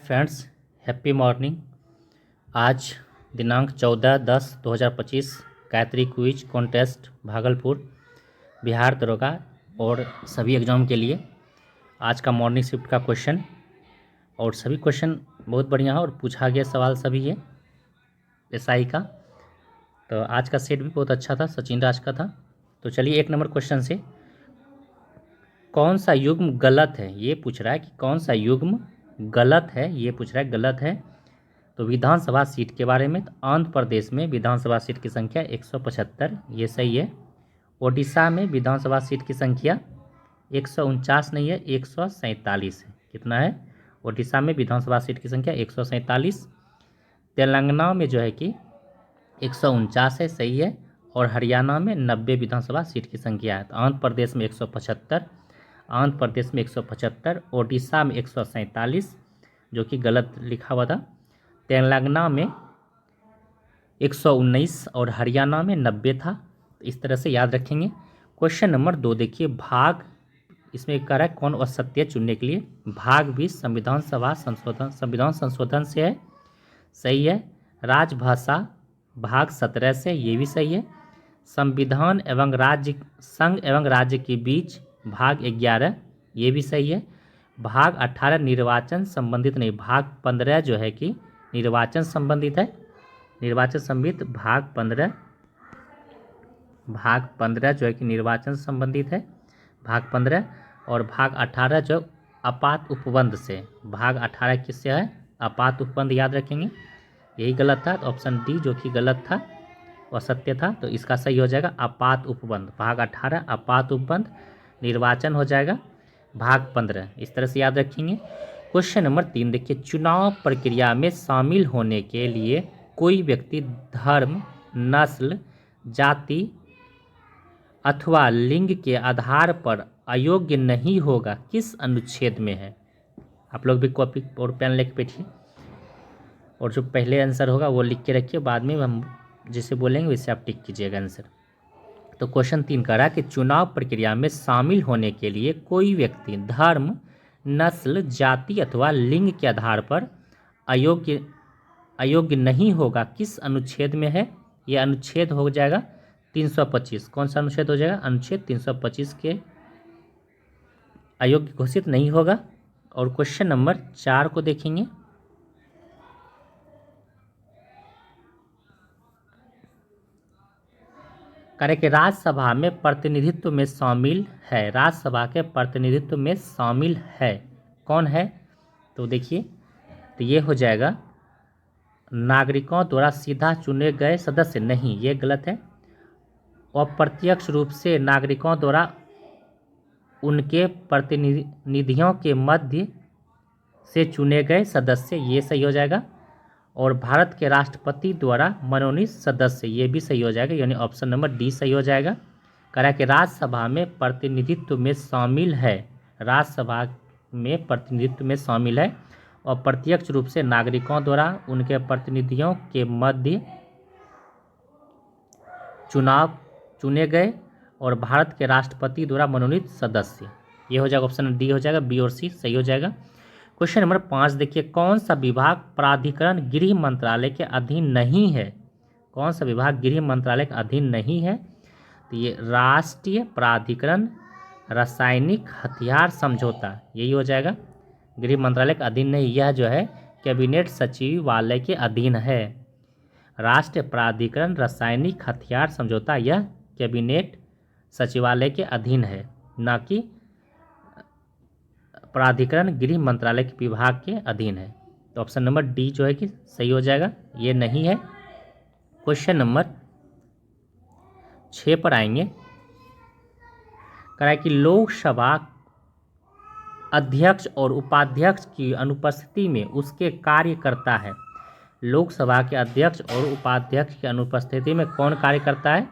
Friends, happy morning. आज दिनांक 14/10/2025 Gayatri quiz contest Bhagalpur Bihar दरोगा और सभी एग्ज़ाम के लिए आज का मॉर्निंग शिफ्ट का क्वेश्चन और सभी क्वेश्चन बहुत बढ़िया है और पूछा गया सवाल सभी है एसआई का। तो आज का सेट भी बहुत अच्छा था, सचिन राज का था। तो चलिए 1 नंबर क्वेश्चन से, कौन सा युग्म गलत है ये पूछ रहा है कि कौन सा युग्म गलत है, ये पूछ रहा है गलत है। तो विधानसभा सीट के बारे में, तो आंध्र प्रदेश में विधानसभा सीट की संख्या 175, ये सही है। ओडिशा में विधानसभा सीट की संख्या 149 नहीं है, 147 है। कितना है? ओडिशा में विधानसभा सीट की संख्या 147। तेलंगाना में जो है कि 149 है, सही है। और हरियाणा में 90 विधानसभा सीट की संख्या है। तो आंध्र प्रदेश में 175, आंध्र प्रदेश में 175, ओडिशा में 147 जो कि गलत लिखा हुआ था। तेलंगाना में 119 और हरियाणा में 90 था। इस तरह से याद रखेंगे। क्वेश्चन नंबर 2 देखिए, भाग इसमें कह रहा है कौन असत्य चुनने के लिए। भाग 20 संविधान संशोधन से है, सही है। राजभाषा भाग 17 से, ये भी सही है। संविधान एवं राज्य, संघ एवं राज्य के बीच भाग 11, ये भी सही है। भाग 18 निर्वाचन संबंधित नहीं, भाग 15 जो है कि निर्वाचन संबंधित है। निर्वाचन संबंधित भाग 15 जो है कि निर्वाचन संबंधित है, भाग 15। और भाग 18 जो आपात उपबंध से, भाग 18 किससे है? आपात उपबंध, याद रखेंगे। यही गलत था, तो ऑप्शन डी जो कि गलत था वह सत्य था। तो इसका सही हो जाएगा आपात उपबंध, भाग 18 आपात उपबंध। निर्वाचन हो जाएगा भाग 15, इस तरह से याद रखेंगे। क्वेश्चन नंबर 3 देखिए, चुनाव प्रक्रिया में शामिल होने के लिए कोई व्यक्ति धर्म, नस्ल, जाति अथवा लिंग के आधार पर अयोग्य नहीं होगा, किस अनुच्छेद में है? आप लोग भी कॉपी और पेन लेके बैठिए और जो पहले आंसर होगा वो लिख के रखिए, बाद में हम जिसे बोलेंगे वैसे आप टिक कीजिएगा आंसर। तो क्वेश्चन 3 कह रहा है कि चुनाव प्रक्रिया में शामिल होने के लिए कोई व्यक्ति धर्म, नस्ल, जाति अथवा लिंग के आधार पर अयोग्य नहीं होगा, किस अनुच्छेद में है? यह अनुच्छेद हो जाएगा 325। कौन सा अनुच्छेद हो जाएगा? अनुच्छेद 325 के अयोग्य घोषित नहीं होगा। और क्वेश्चन नंबर 4 को देखेंगे, करें कि राज्यसभा में प्रतिनिधित्व में शामिल है, राज्यसभा के प्रतिनिधित्व में शामिल है, कौन है? तो देखिए, तो ये हो जाएगा नागरिकों द्वारा सीधा चुने गए सदस्य, नहीं, ये गलत है। अप्रत्यक्ष रूप से नागरिकों द्वारा उनके प्रतिनिधियों के मध्य से चुने गए सदस्य, ये सही हो जाएगा। और भारत के राष्ट्रपति द्वारा मनोनीत सदस्य, ये भी सही हो जाएगा, यानी ऑप्शन नंबर डी सही हो जाएगा। कह रहा है कि राज्यसभा में प्रतिनिधित्व में शामिल है, राज्यसभा में प्रतिनिधित्व में शामिल है और प्रत्यक्ष रूप से नागरिकों द्वारा उनके प्रतिनिधियों के मध्य चुनाव चुने गए और भारत के राष्ट्रपति द्वारा मनोनीत सदस्य, ये हो जाएगा ऑप्शन डी हो जाएगा, बी और सी सही हो जाएगा। क्वेश्चन नंबर 5 देखिए, कौन सा विभाग प्राधिकरण गृह मंत्रालय के अधीन नहीं है? कौन सा विभाग गृह मंत्रालय के अधीन नहीं है? तो ये राष्ट्रीय प्राधिकरण रासायनिक हथियार समझौता, यही हो जाएगा, गृह मंत्रालय के अधीन नहीं। यह जो है कैबिनेट सचिवालय के अधीन है। राष्ट्रीय प्राधिकरण रासायनिक हथियार समझौता यह कैबिनेट सचिवालय के अधीन है, ना कि प्राधिकरण गृह मंत्रालय के विभाग के अधीन है। तो ऑप्शन नंबर डी जो है कि सही हो जाएगा, ये नहीं है। क्वेश्चन नंबर 6 पर आएंगे, कह रहा है कि लोकसभा अध्यक्ष और उपाध्यक्ष की अनुपस्थिति में उसके कार्य करता है। लोकसभा के अध्यक्ष और उपाध्यक्ष की अनुपस्थिति में कौन कार्य करता है?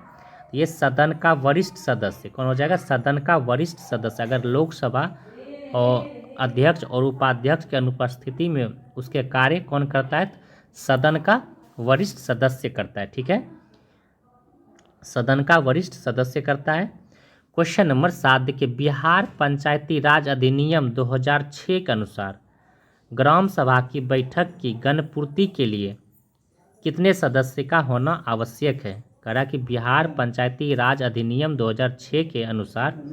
ये सदन का वरिष्ठ सदस्य, कौन हो जाएगा? सदन का वरिष्ठ सदस्य। अगर लोकसभा और अध्यक्ष और उपाध्यक्ष की अनुपस्थिति में उसके कार्य कौन करता है? सदन का वरिष्ठ सदस्य करता है, ठीक है, सदन का वरिष्ठ सदस्य करता है। क्वेश्चन नंबर 7 देखिए, बिहार पंचायती राज अधिनियम 2006 के अनुसार ग्राम सभा की बैठक की गणपूर्ति के लिए कितने सदस्य का होना आवश्यक है? करा कि बिहार पंचायती राज अधिनियम 2006 के अनुसार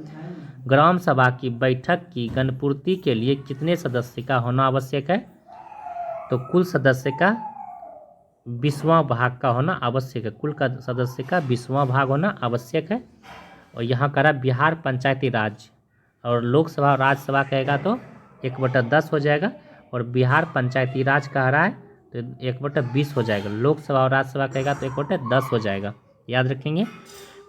ग्राम सभा की बैठक की गणपूर्ति के लिए कितने सदस्य का होना आवश्यक है? तो कुल सदस्य का 20वां भाग का होना आवश्यक है। कुल का सदस्य का 20वां भाग होना आवश्यक है। और यहाँ करा बिहार पंचायती राज और लोकसभा और राज्यसभा कहेगा तो 1/10 हो जाएगा, और बिहार पंचायती राज कह रहा है तो 1/20 हो जाएगा। लोकसभा और राज्यसभा कहेगा तो 1/10 हो जाएगा, याद रखेंगे।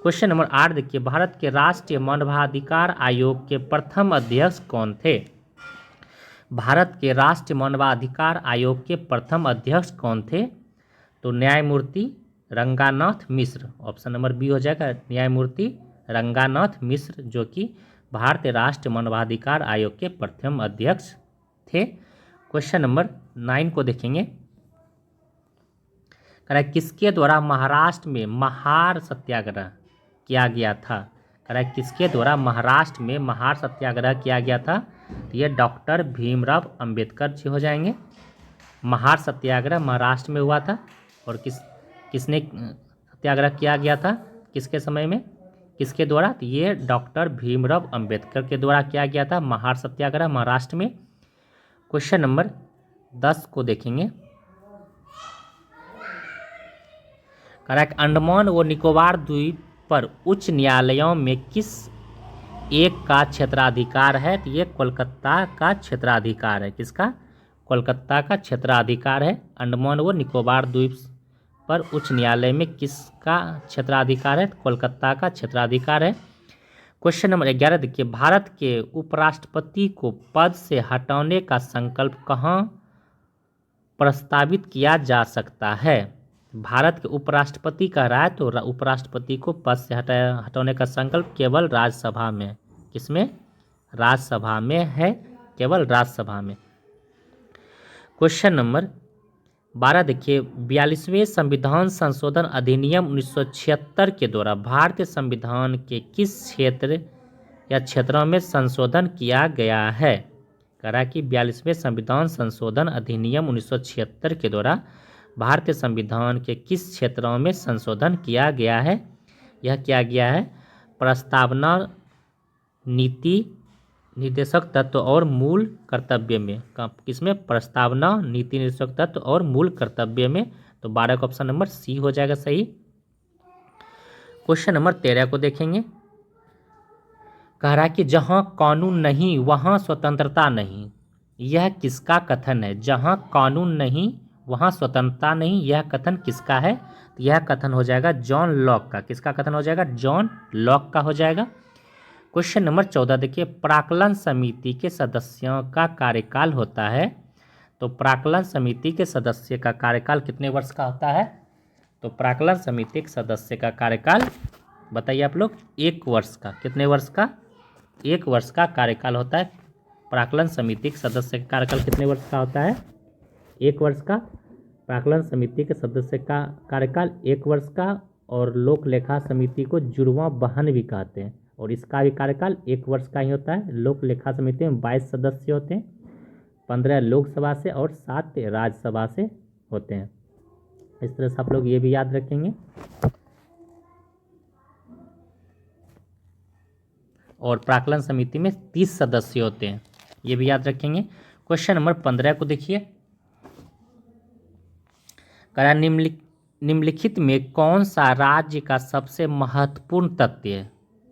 क्वेश्चन नंबर 8 देखिए, भारत के राष्ट्रीय मानवाधिकार आयोग के प्रथम अध्यक्ष कौन थे? भारत के राष्ट्रीय मानवाधिकार आयोग के प्रथम अध्यक्ष कौन थे? तो न्यायमूर्ति रंगानाथ मिश्र, ऑप्शन नंबर बी हो जाएगा, न्यायमूर्ति रंगानाथ मिश्र, जो कि भारतीय राष्ट्रीय मानवाधिकार आयोग के प्रथम अध्यक्ष थे। क्वेश्चन नंबर 9 को देखेंगे। कह रहा है किसके द्वारा महाराष्ट्र में महार सत्याग्रह किया गया था? कह रहा है किसके द्वारा महाराष्ट्र में महार सत्याग्रह किया गया था? तो ये डॉक्टर भीमराव अंबेडकर जी हो जाएंगे। महार सत्याग्रह महाराष्ट्र में हुआ था, और किसने सत्याग्रह किया गया था, किसके समय में, किसके द्वारा? तो ये डॉक्टर भीमराव अंबेडकर के द्वारा किया गया था महार सत्याग्रह महाराष्ट्र में। क्वेश्चन नंबर 10 को देखेंगे। कह रहा है अंडमान व निकोबार द्वीप पर उच्च न्यायालयों में किस एक का क्षेत्राधिकार है? तो ये कोलकाता का क्षेत्राधिकार है। किसका? कोलकाता का क्षेत्राधिकार है। अंडमान व निकोबार द्वीप पर उच्च न्यायालय में किसका क्षेत्राधिकार है? कोलकाता का क्षेत्राधिकार है। क्वेश्चन नंबर 11 देखिए, भारत के उपराष्ट्रपति को पद से हटाने का संकल्प कहाँ प्रस्तावित किया जा सकता है? भारत के उपराष्ट्रपति कह रहा है, तो उपराष्ट्रपति को पद से हटाने का संकल्प केवल राज्यसभा में, किसमें? राज्यसभा में है, केवल राज्यसभा में। क्वेश्चन नंबर 12 देखिए, 42वें संविधान संशोधन अधिनियम 1976 के द्वारा भारतीय संविधान के किस क्षेत्र या क्षेत्रों में संशोधन किया गया है? कह रहा है कि 42वें संविधान संशोधन अधिनियम 1976 के द्वारा भारतीय संविधान के किस क्षेत्रों में संशोधन किया गया है? यह किया गया है प्रस्तावना, नीति निर्देशक तत्व और मूल कर्तव्य में। किसमें? प्रस्तावना, नीति निर्देशक तत्व और मूल कर्तव्य में। तो 12 का ऑप्शन नंबर सी हो जाएगा सही। क्वेश्चन नंबर 13 को देखेंगे। कह रहा है कि जहां कानून नहीं वहां स्वतंत्रता नहीं, यह किसका कथन है? जहां कानून नहीं वहां स्वतंत्रता नहीं, यह कथन किसका है? तो यह कथन हो जाएगा जॉन लॉक का। किसका कथन हो जाएगा? जॉन लॉक का हो जाएगा। क्वेश्चन नंबर 14 देखिए, प्राक्कलन समिति के सदस्यों का कार्यकाल होता है। तो प्राक्कलन समिति के सदस्य का कार्यकाल कितने वर्ष का होता है? तो प्राक्कलन समिति के सदस्य का कार्यकाल बताइए आप लोग, 1 वर्ष का। कितने वर्ष का? 1 वर्ष का कार्यकाल होता है। प्राक्कलन समिति के सदस्य का कार्यकाल कितने वर्ष का होता है? 1 वर्ष का। प्राक्कलन समिति के सदस्य का कार्यकाल 1 वर्ष का, और लोक लेखा समिति को जुड़वां वाहन भी कहते हैं, और इसका भी कार्यकाल 1 वर्ष का ही होता है। लोक लेखा समिति में 22 सदस्य होते हैं, 15 लोकसभा से और 7 राज्यसभा से होते हैं। इस तरह से आप लोग ये भी याद रखेंगे। और प्राक्कलन समिति में 30 सदस्य होते हैं, ये भी याद रखेंगे। क्वेश्चन नंबर 15 को देखिए। करा निम्नलिखित में कौन सा राज्य का सबसे महत्वपूर्ण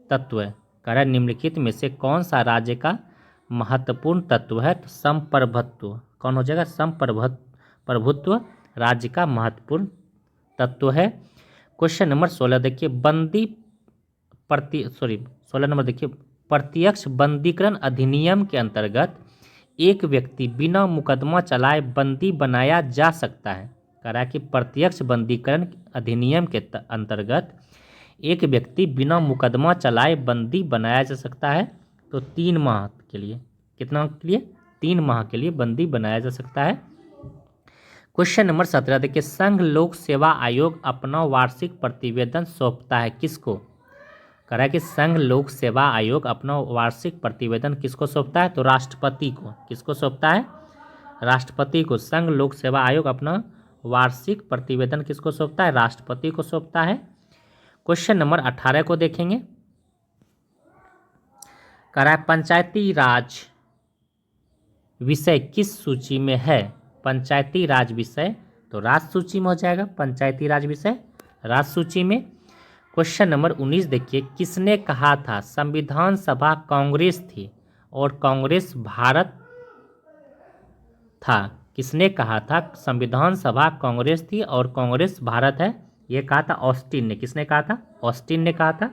तत्व है? करा निम्नलिखित में से कौन सा राज्य का महत्वपूर्ण तत्व है? तो संप्रभुत्व। कौन हो जाएगा? संप्रभुत्व राज्य का महत्वपूर्ण तत्व है। क्वेश्चन नंबर 16 देखिए, 16 नंबर देखिए, प्रत्यक्ष बंदीकरण अधिनियम के अंतर्गत एक व्यक्ति बिना मुकदमा चलाए बंदी बनाया जा सकता है। कह रहा है कि प्रत्यक्ष बंदीकरण अधिनियम के अंतर्गत एक व्यक्ति बिना मुकदमा चलाए बंदी बनाया जा सकता है। तो 3 माह के लिए, कितना के लिए? 3 माह के लिए बंदी बनाया जा सकता है। क्वेश्चन नंबर 17 देखिए, संघ लोक सेवा आयोग अपना वार्षिक प्रतिवेदन सौंपता है किसको? कह रहा है कि संघ लोक सेवा आयोग अपना वार्षिक प्रतिवेदन किसको सौंपता है? तो राष्ट्रपति को। किसको सौंपता है? राष्ट्रपति को। संघ लोक सेवा आयोग अपना वार्षिक प्रतिवेदन किसको सौंपता है? राष्ट्रपति को सौंपता है। क्वेश्चन नंबर 18 को देखेंगे। कह रहा है पंचायती राज विषय किस सूची में है? पंचायती राज विषय तो राज सूची में हो जाएगा, पंचायती राज विषय राज सूची में। क्वेश्चन नंबर 19 देखिए, किसने कहा था संविधान सभा कांग्रेस थी और कांग्रेस भारत था? किसने कहा था संविधान सभा कांग्रेस थी और कांग्रेस भारत है? ये कहा था ऑस्टिन ने। किसने कहा था? ऑस्टिन ने कहा था।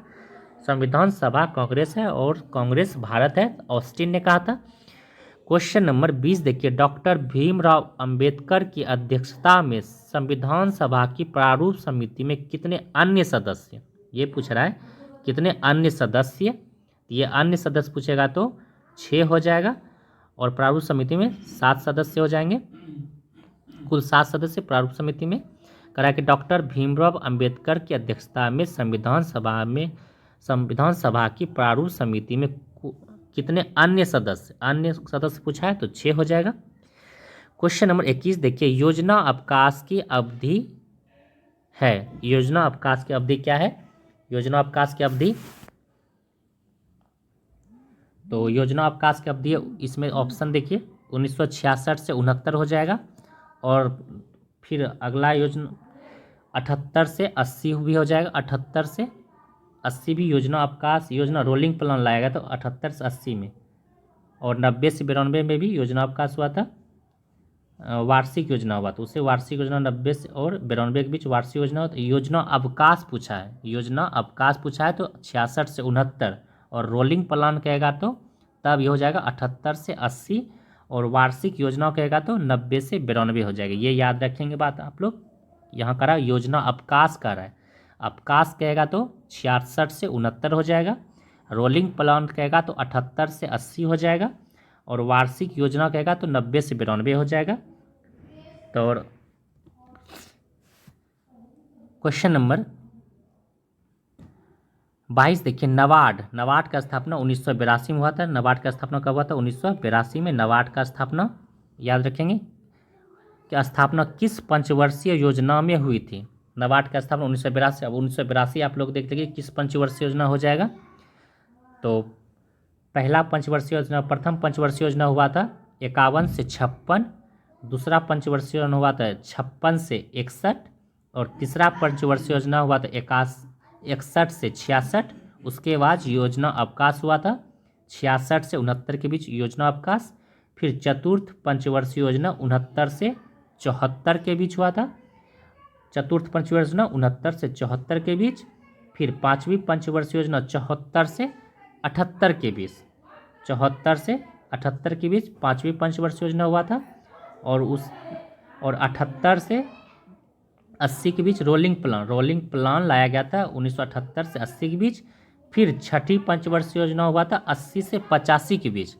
संविधान सभा कांग्रेस है और कांग्रेस भारत है, ऑस्टिन ने कहा था। क्वेश्चन नंबर 20 देखिए, डॉक्टर भीमराव अंबेडकर की अध्यक्षता में संविधान सभा की प्रारूप समिति में कितने अन्य सदस्य? ये पूछ रहा है कितने अन्य सदस्य। ये अन्य सदस्य पूछेगा तो 6 हो जाएगा और प्रारूप समिति में 7 सदस्य हो जाएंगे, कुल 7 सदस्य प्रारूप समिति में। करा कि डॉक्टर भीमराव अंबेडकर की अध्यक्षता में संविधान सभा की प्रारूप समिति में कितने अन्य सदस्य पूछा है तो 6 हो जाएगा। क्वेश्चन नंबर 21 देखिए, योजना अवकाश की अवधि है। योजना अवकाश की अवधि क्या है? योजना अवकाश की अवधि तो योजना अवकाश की अवधि इसमें ऑप्शन देखिए 1966 से 69 हो जाएगा और फिर अगला योजना 78 से 80 भी हो जाएगा। 78 से 80 भी योजना अवकाश योजना रोलिंग प्लान लाएगा तो 78 से 80 में, और 90 से 92 में भी योजना अवकाश हुआ था, वार्षिक योजना हुआ तो उसे वार्षिक योजना 90 से और 92 के बीच वार्षिक योजना हो। तो योजना अवकाश पूछा है, योजना अवकाश पूछा है तो 66 से 69, और रोलिंग प्लान कहेगा तो तब ये हो जाएगा 78 से 80, और वार्षिक योजना कहेगा तो 90 से 92 हो जाएगा। ये याद रखेंगे बात आप लोग। यहाँ करा योजना अवकाश कर रहा है, अवकाश कहेगा तो 66 से 69 हो जाएगा, रोलिंग प्लान कहेगा तो 78 से 80 हो जाएगा, और वार्षिक योजना कहेगा तो 90 से 92 हो जाएगा। तो क्वेश्चन नंबर 22 देखिए, नबार्ड का स्थापना 1982 में हुआ था। नबार्ड का स्थापना कब हुआ था? 1982 में नबार्ड का स्थापना याद रखेंगे कि स्थापना किस पंचवर्षीय योजना में हुई थी? नबार्ड का स्थापना 1982। अब 1982 आप लोग देख लीजिए किस पंचवर्षीय योजना हो जाएगा। तो पहला पंचवर्षीय योजना, प्रथम पंचवर्षीय योजना हुआ था 51 से 56, दूसरा पंचवर्षीय योजना हुआ था 56 से 61, और तीसरा पंचवर्षीय योजना हुआ था 61 से 66। उसके बाद योजना अवकाश हुआ था 66 से 69 के बीच योजना अवकाश। फिर चतुर्थ पंचवर्षीय योजना 69 से 74 के बीच हुआ था, चतुर्थ पंचवर्षीय योजना 69 से 74 के बीच। फिर पाँचवीं पंचवर्षीय योजना 74 से 78 के बीच, 74 से 78 के बीच पाँचवीं पंचवर्षीय योजना हुआ था, और 78 से 80 के बीच रोलिंग प्लान लाया गया था 1978 से 80 के बीच। फिर छठी पंचवर्षीय योजना हुआ था 80 से 85 के बीच।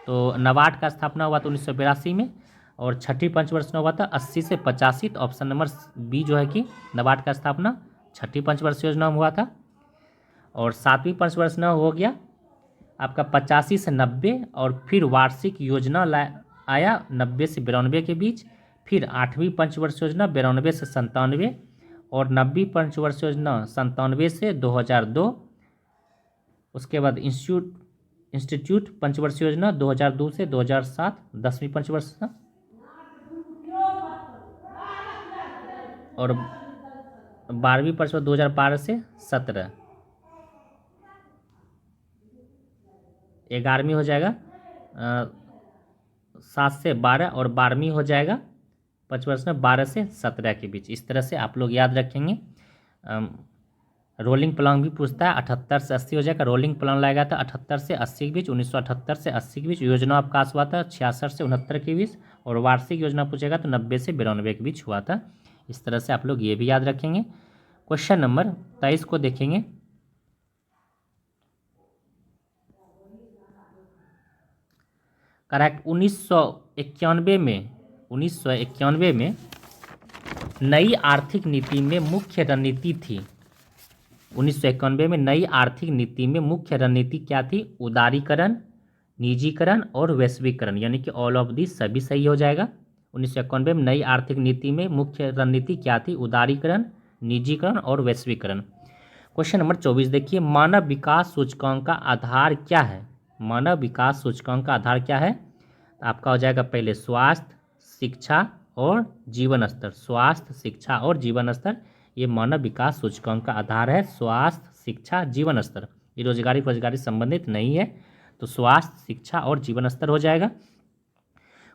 तो नबार्ड का स्थापना हुआ था 1982 में, और छठी पंचवर्षीय योजना हुआ था 80 से 85। तो ऑप्शन नंबर बी जो है कि नबार्ड का स्थापना छठी पंचवर्षीय योजना में हुआ था। और सातवीं पंचवर्षीय योजना हो गया आपका 85 से 90, और फिर वार्षिक योजना आया 90 से 92 के बीच। फिर आठवीं पंचवर्षीय योजना 92 से 97, और 90वीं पंचवर्षीय योजना 97 से 2002। उसके बाद इंस्टीट्यूट पंचवर्षीय योजना 2002 से 2007 10वीं पंचवर्षीय योजना, और 12वीं पंचवर्षीय 2012 से 17। 11वीं हो जाएगा 7 से 12, और 12वीं हो जाएगा पंचवर्षीय में 12 से 17 के बीच। इस तरह से आप लोग याद रखेंगे। रोलिंग प्लान भी पूछता है 78 से 80 हो जाएगा, रोलिंग प्लान लाया गया था 78 से 80 के बीच, 1978 से 80 के बीच। योजना अवकाश हुआ था 66 से 69 के बीच, और वार्षिक योजना पूछेगा तो 90 से 92 के बीच हुआ था। इस तरह से आप लोग ये भी याद रखेंगे। क्वेश्चन नंबर 23 को देखेंगे। करेक्ट 1991 में नई आर्थिक नीति में मुख्य रणनीति थी। 1991 में नई आर्थिक नीति में मुख्य रणनीति क्या थी? उदारीकरण, निजीकरण और वैश्वीकरण, यानी कि ऑल ऑफ दी सभी सही हो जाएगा। 1991 में नई आर्थिक नीति में मुख्य रणनीति क्या थी? उदारीकरण, निजीकरण और वैश्वीकरण। क्वेश्चन नंबर 24 देखिए, मानव विकास सूचकांक का आधार क्या है? मानव विकास सूचकांक का आधार क्या है? आपका हो जाएगा पहले स्वास्थ्य, शिक्षा और जीवन स्तर। स्वास्थ्य, शिक्षा और जीवन स्तर, ये मानव विकास सूचकांक का आधार है। स्वास्थ्य, शिक्षा, जीवन स्तर, ये रोजगारी रोजगारी संबंधित नहीं है, तो स्वास्थ्य, शिक्षा और जीवन स्तर हो जाएगा।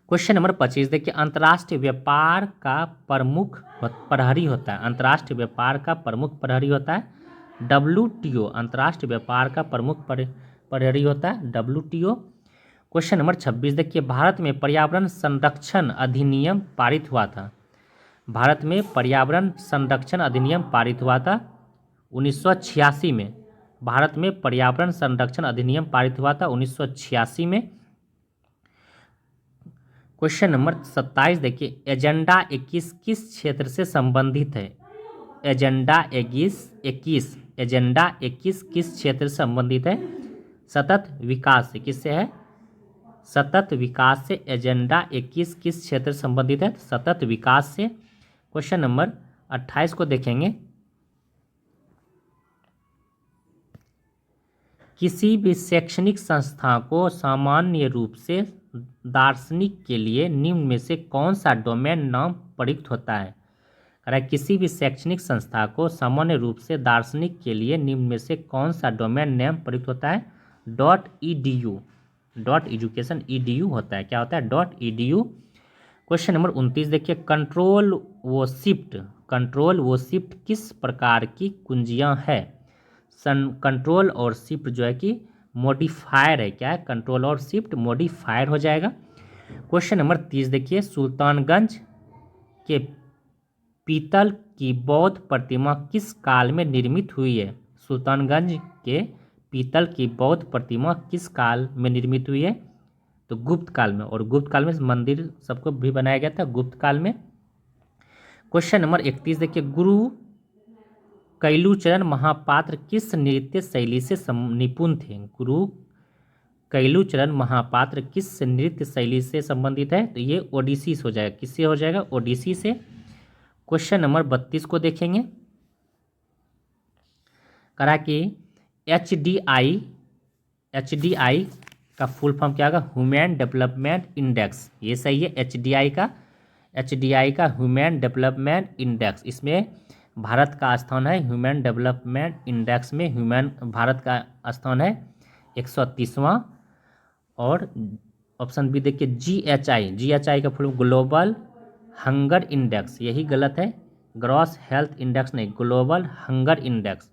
क्वेश्चन नंबर 25 देखिए, अंतर्राष्ट्रीय व्यापार का प्रमुख प्रहरी होता है। अंतर्राष्ट्रीय व्यापार का प्रमुख प्रहरी होता है WTO। अंतर्राष्ट्रीय व्यापार का प्रमुख प्रहरी होता है WTO। क्वेश्चन नंबर 26 देखिए, भारत में पर्यावरण संरक्षण अधिनियम पारित हुआ था। भारत में पर्यावरण संरक्षण अधिनियम पारित हुआ था 1986 में। भारत में पर्यावरण संरक्षण अधिनियम पारित हुआ था 1986 में। क्वेश्चन नंबर 27 देखिए, एजेंडा 21 किस क्षेत्र से संबंधित है? एजेंडा 21 एजेंडा 21 किस क्षेत्र से संबंधित है? सतत विकास से। किससे है? सतत विकास से। एजेंडा 21 किस क्षेत्र से संबंधित है? सतत विकास से। क्वेश्चन नंबर 28 को देखेंगे, किसी भी शैक्षणिक संस्था को सामान्य रूप से दार्शनिक के लिए निम्न में से कौन सा डोमेन नाम प्रयुक्त होता है? किसी भी शैक्षणिक संस्था को सामान्य रूप से दार्शनिक के लिए निम्न में से कौन सा डोमेन नेम प्रयुक्त होता है? .edu, .education, edu होता है। क्या होता है? .edu। क्वेश्चन नंबर 29 देखिए, कंट्रोल व शिफ्ट किस प्रकार की कुंजियां है? कंट्रोल और शिफ्ट जो है कि मॉडिफायर है। क्या है? कंट्रोल और शिफ्ट मॉडिफायर हो जाएगा। क्वेश्चन नंबर 30 देखिए, सुल्तानगंज के पीतल की बौद्ध प्रतिमा किस काल में निर्मित हुई है? सुल्तानगंज के पीतल की बौद्ध प्रतिमा किस काल में निर्मित हुई है? तो गुप्त काल में। और गुप्त काल में मंदिर सबको भी बनाया गया था गुप्त काल में। क्वेश्चन नंबर 31 देखिए, गुरु कैलूचरण महापात्र किस नृत्य शैली से निपुण थे? गुरु कैलूचरण महापात्र किस नृत्य शैली से संबंधित है? तो ये ओडिसी हो जाएगा। किससे हो जाएगा? ओडिसी से। क्वेश्चन नंबर 32 को देखेंगे, करा कि HDI का फुल फॉर्म क्या होगा? Human development index. ये सही है। HDI का ह्यूमन डेवलपमेंट इंडेक्स, इसमें भारत का स्थान है ह्यूमन डेवलपमेंट इंडेक्स में। भारत का स्थान है 130वां। और ऑप्शन बी देखिए, GHI का फुल ग्लोबल हंगर इंडेक्स, यही गलत है। ग्रॉस हेल्थ इंडेक्स नहीं, global hunger index.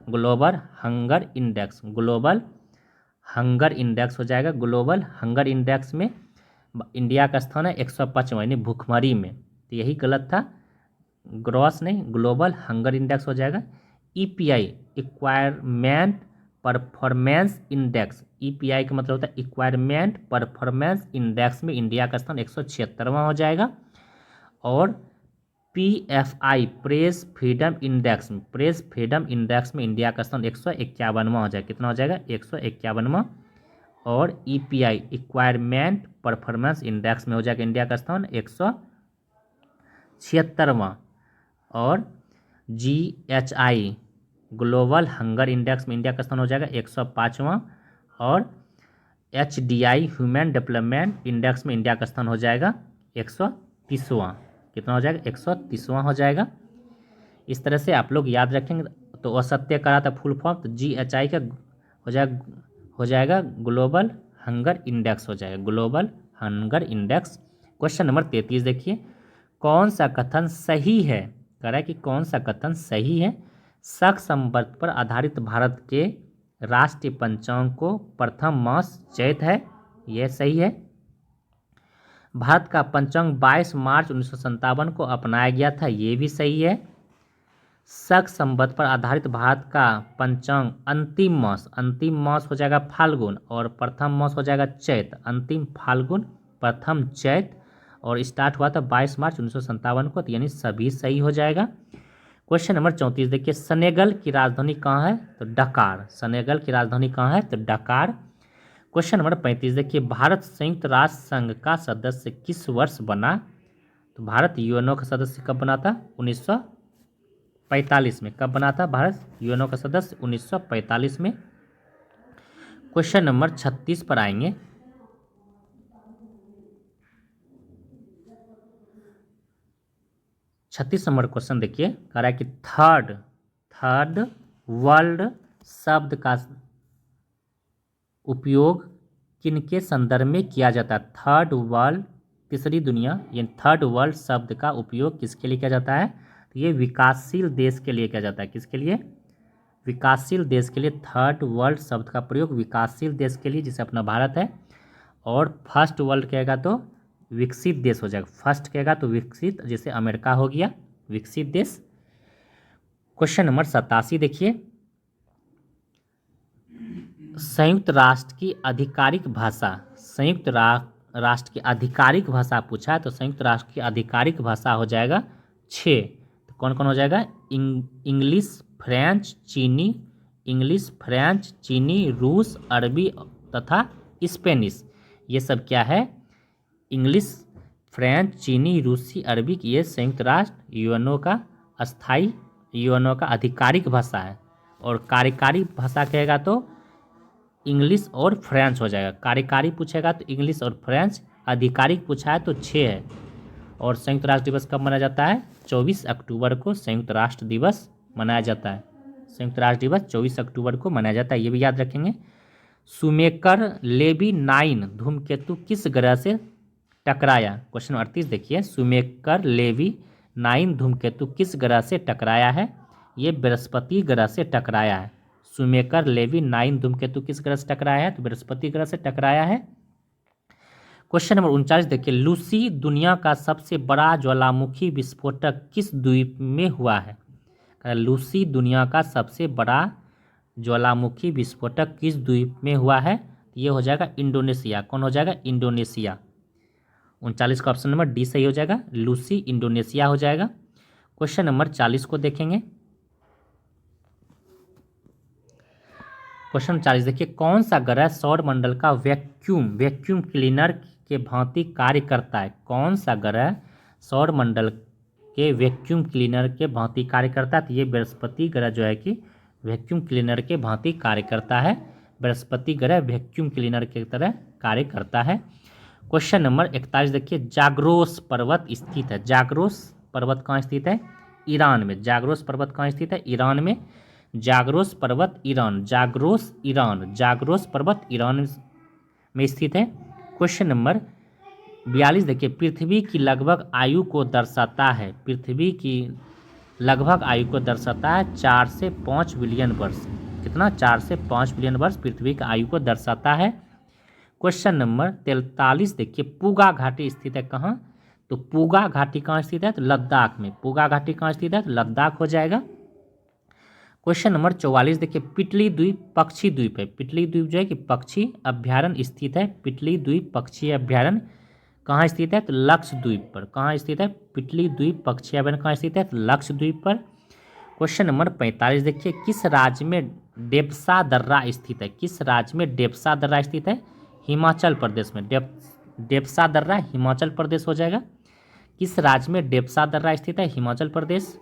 Global hunger index हो जाएगा। ग्लोबल हंगर इंडेक्स में इंडिया का स्थान है 105वां, यानी भूखमरी में। तो यही गलत था, ग्रॉस नहीं, ग्लोबल हंगर इंडेक्स हो जाएगा। EPI इक्वायरमेंट परफॉर्मेंस इंडेक्स, EPI का मतलब होता है इक्वायरमेंट परफॉर्मेंस इंडेक्स में इंडिया का स्थान 176वां हो जाएगा। और PFI प्रेस फ्रीडम इंडेक्स में इंडिया का स्थान 151वां हो जाएगा। कितना हो जाएगा? 151वां। और EPI इक्वायरमेंट परफॉर्मेंस इंडेक्स में हो जाएगा इंडिया का स्थान 176वां। और GHI ग्लोबल हंगर इंडेक्स में इंडिया का स्थान हो जाएगा 105वां। और HDI ह्यूमन डेवलपमेंट इंडेक्स में इंडिया का स्थान हो जाएगा 130वां। कितना हो जाएगा? 130वां हो जाएगा। इस तरह से आप लोग याद रखेंगे। तो असत्य करा था फुल फॉर्म, तो GHI का हो जाएगा ग्लोबल हंगर इंडेक्स हो जाएगा, global hunger index. Question number 33 देखिए, कौन सा कथन सही है? कह रहा है कि कौन सा कथन सही है? शक संवत पर आधारित भारत के राष्ट्रीय पंचांग को प्रथम मास चैत है, यह सही है। भारत का पंचांग 22 मार्च 1957 को अपनाया गया था, ये भी सही है। शक संवत पर आधारित भारत का पंचांग अंतिम मास हो जाएगा फाल्गुन, और प्रथम मास हो जाएगा चैत। अंतिम फाल्गुन, प्रथम चैत, और स्टार्ट हुआ था 22 मार्च 1957 को, तो यानी सभी सही हो जाएगा। क्वेश्चन नंबर 34 देखिए, सेनेगल की राजधानी कहाँ है? तो डकार। सेनेगल की राजधानी कहाँ है? तो डकार। क्वेश्चन नंबर 35 देखिए, भारत संयुक्त राष्ट्र संघ का सदस्य किस वर्ष बना? तो भारत यूएनओ का सदस्य कब बना था? 1945 में। कब बना था भारत यूएनओ का सदस्य? 1945 में। क्वेश्चन नंबर 36 पर आएंगे। छत्तीस नंबर क्वेश्चन देखिए, कह रहा है कि थर्ड वर्ल्ड शब्द का उपयोग किनके संदर्भ में किया जाता है? थर्ड वर्ल्ड, तीसरी दुनिया, ये थर्ड वर्ल्ड शब्द का उपयोग किसके लिए किया जाता है? तो ये विकासशील देश के लिए किया जाता है। किसके लिए? विकासशील देश के लिए थर्ड वर्ल्ड शब्द का प्रयोग विकासशील देश के लिए, जैसे अपना भारत है। और फर्स्ट वर्ल्ड कहेगा तो विकसित देश हो जाएगा। फर्स्ट कहेगा तो विकसित, जैसे अमेरिका हो गया विकसित देश। क्वेश्चन नंबर 87 देखिए, संयुक्त राष्ट्र की आधिकारिक भाषा, राष्ट्र की आधिकारिक भाषा पूछा है तो संयुक्त राष्ट्र की आधिकारिक भाषा हो जाएगा 6। तो कौन कौन हो जाएगा? इंग्लिश, फ्रेंच, चीनी, रूस, अरबी तथा स्पेनिश। ये सब क्या है? इंग्लिश, फ्रेंच, चीनी, रूसी, अरबी, ये संयुक्त राष्ट्र यूएनओ का अस्थाई, यूएनओ का आधिकारिक भाषा है। और कार्यकारी भाषा कहेगा तो इंग्लिश और फ्रेंच हो जाएगा। कार्यकारी पूछेगा तो इंग्लिश और फ्रेंच, आधिकारिक पूछा है तो 6 है। और संयुक्त राष्ट्र दिवस कब मनाया जाता है? 24 अक्टूबर को संयुक्त राष्ट्र दिवस मनाया जाता है। संयुक्त राष्ट्र दिवस 24 अक्टूबर को मनाया जाता है, ये भी याद रखेंगे। शुमेकर लेवी 9 धूमकेतु किस ग्रह से टकराया? क्वेश्चन 38 देखिए, शुमेकर लेवी 9 धूमकेतु किस ग्रह से टकराया है? ये बृहस्पति ग्रह से टकराया है। शुमेकर लेवी 9 धूमकेतु किस ग्रह से टकराया है? तो बृहस्पति ग्रह से टकराया है। क्वेश्चन नंबर 39 देखिए, लूसी दुनिया का सबसे बड़ा ज्वालामुखी विस्फोटक किस द्वीप में हुआ है? लूसी दुनिया का सबसे बड़ा ज्वालामुखी विस्फोटक किस द्वीप में हुआ है? ये हो जाएगा इंडोनेशिया। कौन हो जाएगा? इंडोनेशिया। 39 का ऑप्शन नंबर डी सही हो जाएगा, लूसी इंडोनेशिया हो जाएगा। क्वेश्चन नंबर 40 को देखेंगे। क्वेश्चन 40 देखिए, कौन सा ग्रह सौर मंडल का वैक्यूम क्लीनर के भांति कार्य करता है? कौन सा ग्रह सौर मंडल के वैक्यूम क्लीनर के भांति कार्य करता है? तो ये बृहस्पति ग्रह जो है कि वैक्यूम क्लीनर के भांति कार्य करता है। बृहस्पति ग्रह वैक्यूम क्लीनर की तरह कार्य करता है। क्वेश्चन नंबर 41 देखिए, जाग्रोस पर्वत स्थित है। जाग्रोस पर्वत कहाँ स्थित है? ईरान में। जाग्रोस पर्वत कहाँ स्थित है? ईरान में। जाग्रोस पर्वत ईरान, जाग्रोस पर्वत ईरान में स्थित है। क्वेश्चन नंबर 42 देखिए, पृथ्वी की लगभग आयु को दर्शाता है। पृथ्वी की लगभग आयु को दर्शाता है 4 से 5 बिलियन वर्ष। कितना? 4 से 5 बिलियन वर्ष पृथ्वी की आयु को दर्शाता है। क्वेश्चन नंबर 43 देखिए, पूगा घाटी स्थित है कहाँ? तो पूगा घाटी कहाँ स्थित है? तो लद्दाख में। पूगा घाटी कहाँ स्थित है? तो लद्दाख हो जाएगा। क्वेश्चन नंबर 44 देखिए, पिटली द्वीप पक्षी द्वीप है। पिटली द्वीप जो है कि पक्षी अभ्यारण्य स्थित है। पिटली द्वीप पक्षी अभ्यारण्य कहाँ स्थित है? तो लक्षद्वीप पर। कहाँ स्थित है? पिटली द्वीप पक्षी अभ्यारण्य कहाँ स्थित है? तो लक्षद्वीप पर। क्वेश्चन नंबर 45 देखिए, किस राज्य में डेप्सा दर्रा स्थित है? किस राज्य में डेप्सा दर्रा स्थित है? हिमाचल प्रदेश में। डेप्सा दर्रा हिमाचल प्रदेश हो जाएगा। किस राज्य में डेप्सा दर्रा स्थित है? हिमाचल प्रदेश।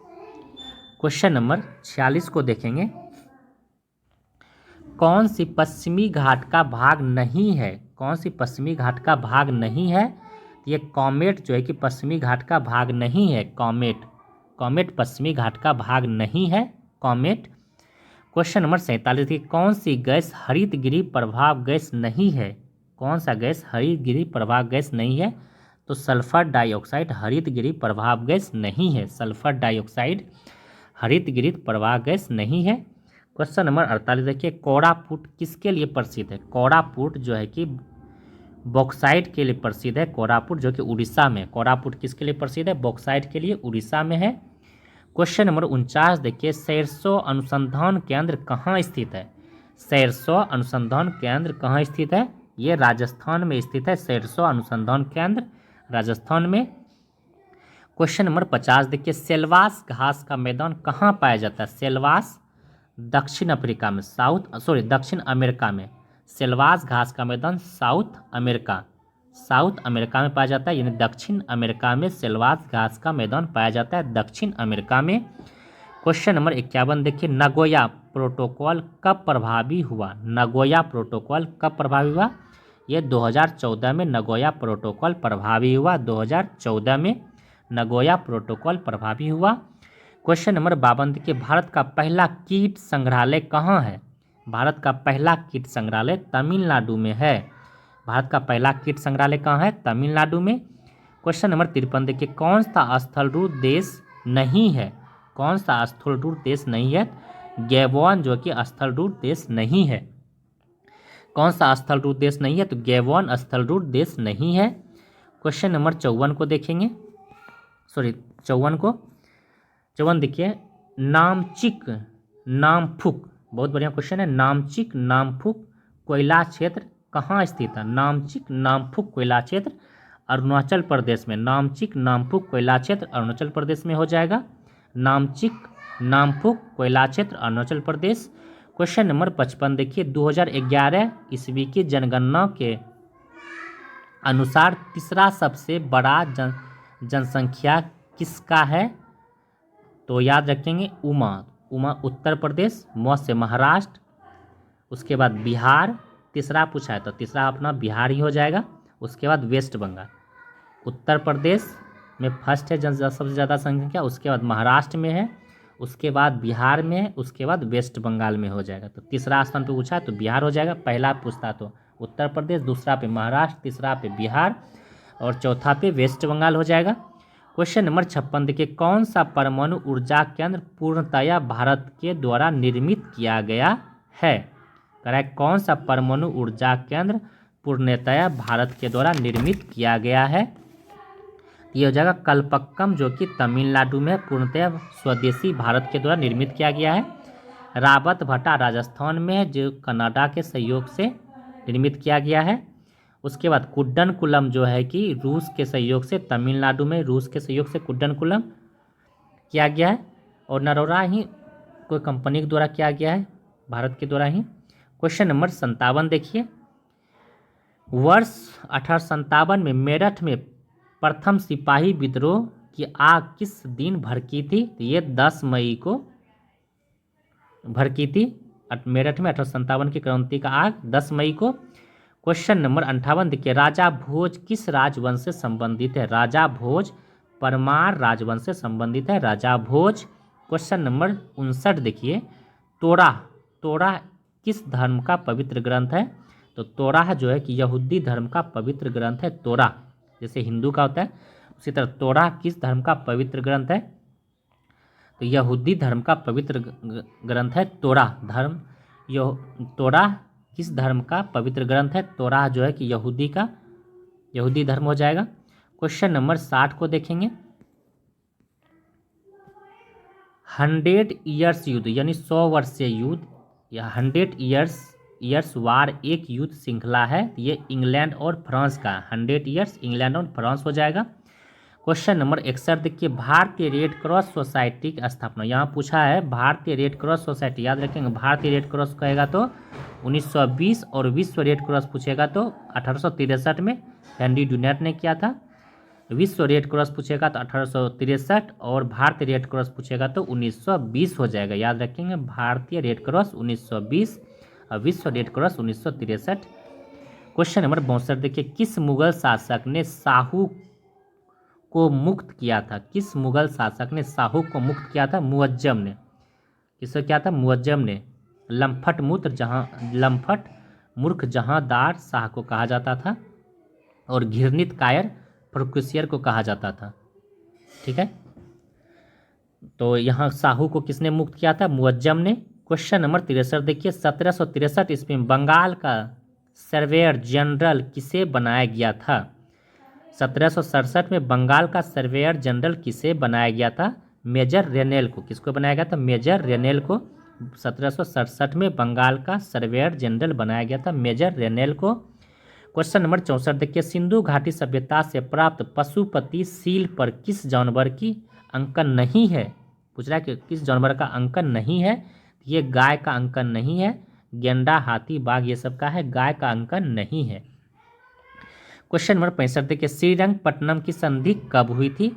क्वेश्चन नंबर 46 को देखेंगे, कौन सी पश्चिमी घाट का भाग नहीं है? कौन सी पश्चिमी घाट का भाग नहीं है? ये कॉमेट जो है कि पश्चिमी घाट का भाग नहीं है। कॉमेट पश्चिमी घाट का भाग नहीं है, कॉमेट। क्वेश्चन नंबर 47 की, कौन सी गैस हरितगृह प्रभाव गैस नहीं है? कौन सा गैस हरितगृह प्रभाव गैस नहीं है? तो सल्फर डाइऑक्साइड हरितगृह प्रभाव गैस नहीं है। सल्फर डाइऑक्साइड हरितगृह प्रभाव गैस नहीं है। क्वेश्चन नंबर 48 देखिए, कोरापुट किसके लिए प्रसिद्ध है? कोरापुट जो है कि बॉक्साइट के लिए प्रसिद्ध है। कोरापुट जो कि उड़ीसा में। कोरापुट किसके लिए प्रसिद्ध है? बॉक्साइट के लिए, उड़ीसा में है। क्वेश्चन नंबर 49 देखिए, सैरसो अनुसंधान केंद्र कहाँ स्थित है? सैरसो अनुसंधान केंद्र कहाँ स्थित है? ये राजस्थान में स्थित है। सैरसो अनुसंधान केंद्र राजस्थान में। क्वेश्चन नंबर 50 देखिए, सेल्वास घास का मैदान कहाँ पाया जाता है? सेल्वास दक्षिण अफ्रीका में, दक्षिण अमेरिका में। सेल्वास घास का मैदान साउथ अमेरिका में पाया जाता है, यानी दक्षिण अमेरिका में सेल्वास घास का मैदान पाया जाता है, दक्षिण अमेरिका में। क्वेश्चन नंबर 51 देखिए, नगोया प्रोटोकॉल कब प्रभावी हुआ? नगोया प्रोटोकॉल कब प्रभावी हुआ? ये 2014 में नगोया प्रोटोकॉल प्रभावी हुआ, 2014 में नगोया प्रोटोकॉल प्रभावी हुआ। क्वेश्चन नंबर 52 देखिए, भारत का पहला कीट संग्रहालय कहाँ है? भारत का पहला कीट संग्रहालय तमिलनाडु में है। भारत का पहला कीट संग्रहालय कहाँ है? तमिलनाडु में। क्वेश्चन नंबर 53 देखिए, कौन सा स्थलरूप देश नहीं है? कौन सा स्थलरूप देश नहीं है? गैबोन जो कि स्थलरूप देश नहीं है। कौन सा स्थलरूप देश नहीं है? तो गैबोन स्थलरूप देश नहीं है। क्वेश्चन नंबर 54 को देखेंगे, 54 देखिए, नामचिक नामफुक, बहुत बढ़िया क्वेश्चन है। नामचिक नामफुक कोयला क्षेत्र कहाँ स्थित है? नामचिक नामफुक कोयला क्षेत्र अरुणाचल प्रदेश में। नामचिक नामफुक कोयला क्षेत्र अरुणाचल प्रदेश में हो जाएगा। नामचिक नामफुक कोयला क्षेत्र अरुणाचल प्रदेश। क्वेश्चन नंबर 55 देखिए, 2011 ईस्वी की जनगणना के अनुसार तीसरा सबसे बड़ा जनसंख्या किसका है? तो याद रखेंगे उमा उत्तर प्रदेश, म से महाराष्ट्र, उसके बाद बिहार, तीसरा पूछा है तो तीसरा अपना बिहार ही हो जाएगा। उसके बाद वेस्ट बंगाल, उत्तर प्रदेश में फर्स्ट है सबसे ज़्यादा संख्या, उसके बाद महाराष्ट्र में है, उसके बाद बिहार में है, उसके बाद वेस्ट बंगाल में हो जाएगा। तो तीसरा स्थान पे पूछा तो बिहार हो जाएगा। पहला पूछता तो उत्तर प्रदेश, दूसरा पे महाराष्ट्र, तीसरा पे बिहार और चौथा पे वेस्ट बंगाल हो जाएगा। क्वेश्चन नंबर 56 देखिए, कौन सा परमाणु ऊर्जा केंद्र पूर्णतया भारत के द्वारा निर्मित किया गया है? करेक्ट, कौन सा परमाणु ऊर्जा केंद्र पूर्णतया भारत के द्वारा निर्मित किया गया है? ये हो जाएगा कल्पक्कम जो कि तमिलनाडु में पूर्णतया स्वदेशी भारत के द्वारा निर्मित किया गया है। रावत भट्टा राजस्थान में है जो कनाडा के सहयोग से निर्मित किया गया है। उसके बाद कुड्डनकुलम जो है कि रूस के सहयोग से, तमिलनाडु में रूस के सहयोग से कुड्डनकुलम किया गया है। और नरोरा ही कोई कंपनी के द्वारा किया गया है, भारत के द्वारा ही। क्वेश्चन नंबर 57 देखिए, वर्ष 1857 में मेरठ में प्रथम सिपाही विद्रोह की आग किस दिन भड़की थी? तो ये 10 मई को भड़की थी। मेरठ में 1857 की क्रांति का आग 10 मई को। क्वेश्चन नंबर 58 देखिए, राजा भोज किस राजवंश से संबंधित है? राजा भोज परमार राजवंश से संबंधित है, राजा भोज। क्वेश्चन नंबर 59 देखिए, तोरा किस धर्म का पवित्र ग्रंथ है? तो तोराह जो है कि यहूदी धर्म का पवित्र ग्रंथ है। तोरा जैसे हिंदू का होता है, उसी तरह तोराह किस धर्म का पवित्र ग्रंथ है? तो यहूदी धर्म का पवित्र ग्रंथ है तोराह धर्म। तोराह किस धर्म का पवित्र ग्रंथ है? तोराह जो है कि यहूदी धर्म हो जाएगा। क्वेश्चन नंबर 60 को देखेंगे, 100 ईयर्स युद्ध यानी 100 वर्षीय युद्ध या 100 ईयर्स वार एक युद्ध श्रृंखला है। ये इंग्लैंड और फ्रांस का 100 ईयर्स इंग्लैंड और फ्रांस हो जाएगा। क्वेश्चन नंबर 61 देखिए, भारतीय रेड क्रॉस सोसाइटी की स्थापना, यहाँ पूछा है भारतीय रेड क्रॉस सोसाइटी, याद रखेंगे भारतीय रेड क्रॉस कहेगा तो 1920 और विश्व रेड क्रॉस पूछेगा तो 1863 में हेनरी डुनेट ने किया था। विश्व रेड क्रॉस पूछेगा तो 1863 और भारतीय रेड क्रॉस पूछेगा तो 1920 हो जाएगा। याद रखेंगे भारतीय रेड क्रॉस 1920 और विश्व रेड क्रॉस 1963। क्वेश्चन नंबर 62 देखिए, किस मुगल शासक ने साहू को मुक्त किया था? किस मुगल शासक ने साहू को मुक्त किया था? मुअज्जम ने। किसको किया था? मुअज्जम ने। लम्फट मूर्ख जहांदार शाह को कहा जाता था और घृणित कायर प्रोक्यूसियर को कहा जाता था। ठीक है, तो यहाँ साहू को किसने मुक्त किया था? मुअज्जम ने। क्वेश्चन नंबर 63 देखिए, 1763 ईस्वी में बंगाल का सर्वेयर जनरल किसे बनाया गया था? 1767 में बंगाल का सर्वेयर जनरल किसे बनाया गया था? मेजर रेनेल को। किसको बनाया गया था? मेजर रेनेल को। 1767 में बंगाल का सर्वेयर जनरल बनाया गया था मेजर रेनेल को। क्वेश्चन नंबर 64 देखिए, सिंधु घाटी सभ्यता से प्राप्त पशुपति सील पर किस जानवर की अंकन नहीं है? पूछ रहा है कि किस जानवर का अंकन नहीं है? ये गाय का अंकन नहीं है, गेंडा, हाथी, बाघ ये सब का है, गाय का अंक नहीं है। क्वेश्चन नंबर 65 देखिए, श्रीरंगपट्टनम की संधि कब हुई थी?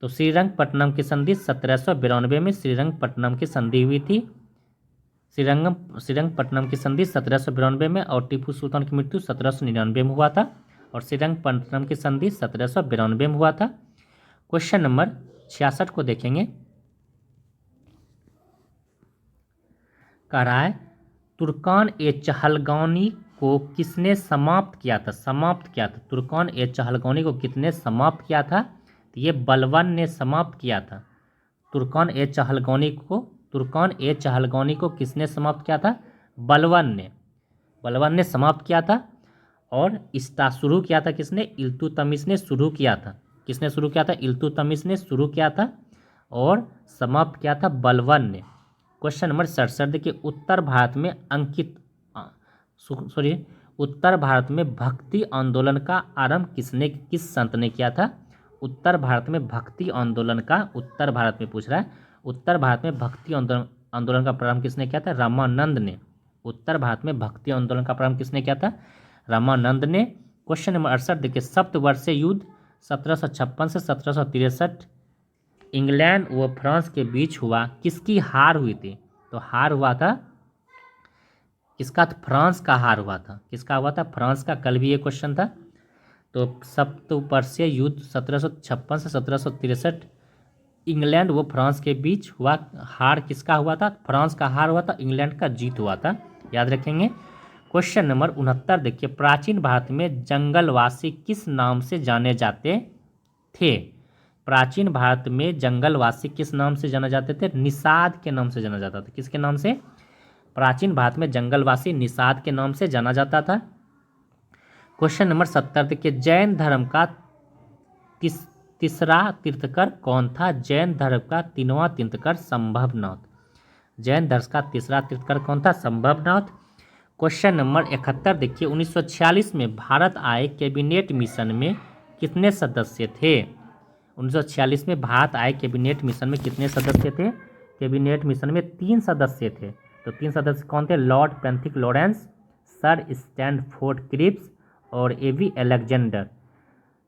तो श्रीरंगपट्टनम की संधि 1792 में श्रीरंगपट्टनम की संधि हुई थी। श्रीरंगपट्टनम की संधि 1792 में, और टीपू सुल्तान की मृत्यु 1799 में हुआ था, और श्रीरंगपट्टनम की संधि 1792 में हुआ था। क्वेश्चन नंबर 66 को देखेंगे। कह रहा है, तुर्कान ए चहलगानी को किसने समाप्त किया था? समाप्त किया था, तुर्कान ए चहलगानी को कितने समाप्त किया था? तो ये बलवन ने समाप्त किया था। तुर्कान ए चहलगानी को किसने समाप्त किया था? बलवन ने समाप्त किया था। और इसका शुरू किया था किसने? इल्तुतमिश ने शुरू किया था। किसने शुरू किया था? इल्तुतमिश ने शुरू किया था, और समाप्त किया था बलवन ने। क्वेश्चन नंबर 67 देखिए, उत्तर भारत में भक्ति आंदोलन का आरंभ किस संत ने किया था? उत्तर भारत में भक्ति आंदोलन का, उत्तर भारत में पूछ रहा है, उत्तर भारत में भक्ति आंदोलन का प्रारंभ किसने किया था? रामानंद ने। उत्तर भारत में भक्ति आंदोलन का प्रारंभ किसने किया था? रामानंद ने। क्वेश्चन नंबर 68 देखिए, सप्तवर्षीय युद्ध 1756 से 1763 इंग्लैंड व फ्रांस के बीच हुआ, किसकी हार हुई थी? तो हार हुआ था किसका? फ्रांस का हार हुआ था। किसका हुआ था? फ्रांस का। कल भी ये क्वेश्चन था। तो सप्तवर्षीय युद्ध 1756 से 1763 इंग्लैंड व फ्रांस के बीच हुआ, हार किसका हुआ था? फ्रांस का हार हुआ था, इंग्लैंड का जीत हुआ था, याद रखेंगे। क्वेश्चन नंबर 69 देखिए, प्राचीन भारत में जंगलवासी किस नाम से जाने जाते थे? प्राचीन भारत में जंगलवासी किस नाम से जाने जाते थे? निषाद के नाम से जाना जाता था। किसके नाम से? प्राचीन भारत में जंगलवासी निषाद के नाम से जाना जाता था। क्वेश्चन नंबर 70 देखिए, जैन धर्म का तीसरा तीर्थकर कौन था? जैन धर्म का तीनवां तीर्थकर संभवनाथ। जैन धर्म का तीसरा तीर्थकर कौन था? संभवनाथ। क्वेश्चन नंबर 71 देखिए, 1946 में भारत आए कैबिनेट मिशन में कितने सदस्य थे? 1946 में भारत आए कैबिनेट मिशन में कितने सदस्य थे? कैबिनेट मिशन में 3 सदस्य थे। तो 3 सदस्य कौन थे? Lord Pethick Lawrence, sir Stanford Cripps और A V Alexander.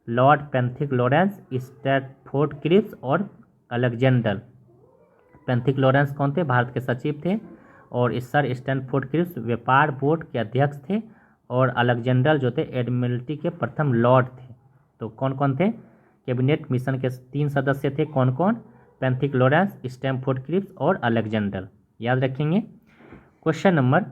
Lord Pethick Lawrence, Stanford Cripps और अलेक्जेंडर। पेंथिक लॉरेंस कौन थे? भारत के सचिव थे, और सर स्टैनफोर्ड क्रिप्स व्यापार बोर्ड के अध्यक्ष थे, और अलेक्जेंडर जो थे एडमिरल्टी के प्रथम लॉर्ड थे। तो कौन कौन थे? कैबिनेट मिशन के 3 सदस्य थे। कौन कौन? पेंथिक लॉरेंस, स्टैनफोर्ड क्रिप्स और अलेक्जेंडर, याद रखेंगे। क्वेश्चन नंबर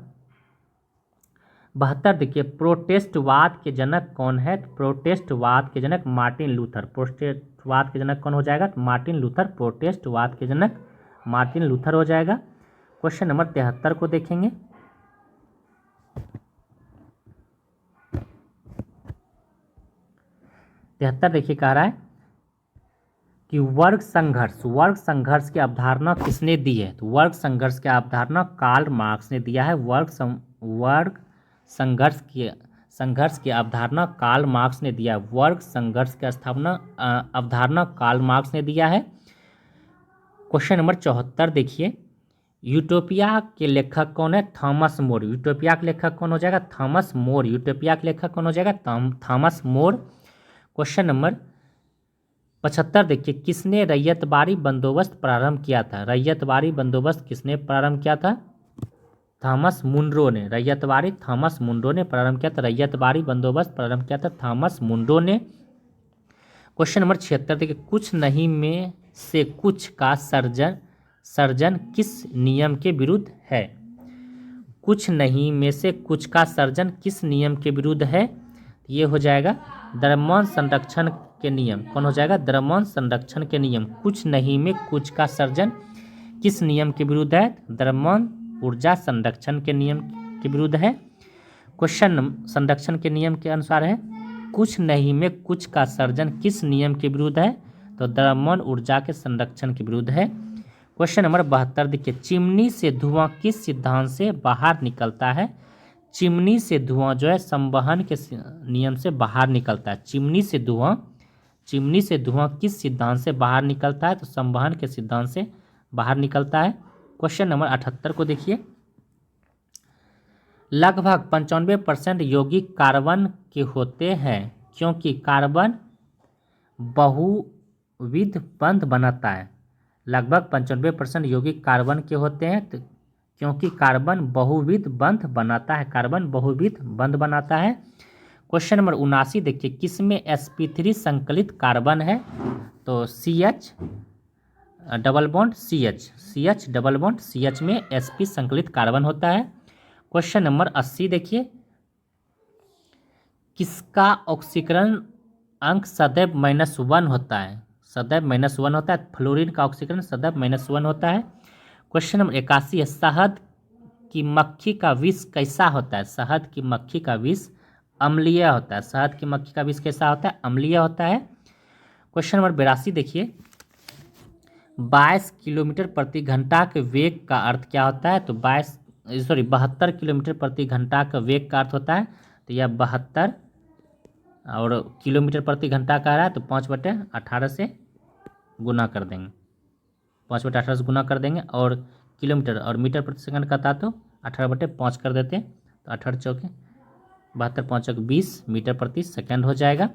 72 देखिए, प्रोटेस्टवाद के जनक कौन है? प्रोटेस्टवाद के जनक मार्टिन लूथर। प्रोटेस्टवाद के जनक कौन हो जाएगा? Martin Luther. प्रोटेस्टवाद के जनक मार्टिन लूथर हो जाएगा। क्वेश्चन नंबर 73 को देखेंगे। देखिए, कह रहा है कि वर्ग संघर्ष की अवधारणा किसने दी है? तो वर्ग संघर्ष की अवधारणा कार्ल मार्क्स ने दिया है। वर्ग संघर्ष की अवधारणा कार्ल मार्क्स ने दिया है। वर्ग संघर्ष की अवधारणा कार्ल मार्क्स ने दिया है। क्वेश्चन नंबर 74 देखिए, यूटोपिया के लेखक कौन है? Thomas More. यूटोपिया के लेखक कौन हो जाएगा? Thomas More. यूटोपिया के लेखक कौन हो जाएगा? Thomas More. क्वेश्चन नंबर 75 देखिए, किसने रैयतवाड़ी बंदोबस्त प्रारंभ किया था? रैयतवाड़ी बंदोबस्त किसने प्रारंभ किया था? थॉमस मुनरो ने। रैयतवाड़ी थॉमस मुनरो ने प्रारंभ किया था। रैयतवाड़ी बंदोबस्त प्रारंभ किया था थॉमस मुनरो ने। क्वेश्चन नंबर 76 देखिए, कुछ नहीं में से कुछ का सर्जन किस नियम के विरुद्ध है? कुछ नहीं में से कुछ का सर्जन किस नियम के विरुद्ध है? ये हो जाएगा द्रव्यमान संरक्षण के नियम। कौन हो जाएगा? द्रव्यमान संरक्षण के नियम। कुछ नहीं में कुछ का सर्जन किस नियम के विरुद्ध है? द्रव्यमान ऊर्जा संरक्षण के नियम के विरुद्ध है। क्वेश्चन संरक्षण के नियम के अनुसार है, कुछ नहीं में कुछ का सर्जन किस नियम के विरुद्ध है? तो द्रव्यमान ऊर्जा के संरक्षण के विरुद्ध है। क्वेश्चन नंबर 72 देखिए, चिमनी से धुआं किस सिद्धांत से बाहर निकलता है? चिमनी से धुआं जो है संवहन के नियम से बाहर निकलता है। चिमनी से धुआं किस सिद्धांत से बाहर निकलता है? तो संवहन के सिद्धांत से बाहर निकलता है। क्वेश्चन नंबर 78 को देखिए, लगभग 95% यौगिक कार्बन के होते हैं क्योंकि कार्बन बहुविध बंध बनाता है। लगभग 95% यौगिक कार्बन के होते हैं क्योंकि कार्बन बहुविध बंध बनाता है। कार्बन बहुविध बंध बनाता है। क्वेश्चन नंबर 79 देखिए, किसमें sp3 संकलित कार्बन है? तो CH double bond CH double bond CH में sp संकलित कार्बन होता है। क्वेश्चन नंबर 80 देखिए, किसका ऑक्सीकरण अंक सदैव -1 होता है? सदैव -1 होता है। फ्लोरीन का ऑक्सीकरण सदैव -1 होता है। क्वेश्चन नंबर 81 है, शहद की मक्खी का विष कैसा होता है? शहद की मक्खी का विष अम्लीय होता है। शहद की मक्खी का विष कैसा होता है? अम्लीय होता है। क्वेश्चन नंबर 82 देखिए, 22 किलोमीटर प्रति घंटा के वेग का अर्थ क्या होता है? तो 72 किलोमीटर प्रति घंटा का वेग का अर्थ होता है। तो यह 72 और किलोमीटर प्रति घंटा का रहा है, तो 5/18 से गुना कर देंगे। 5/18 से गुना कर देंगे और किलोमीटर और मीटर प्रति सेकंड का था तो 18/5 कर देते हैं। तो 18 चौके 72, 5 चौके 20 मीटर प्रति सेकंड हो जाएगा।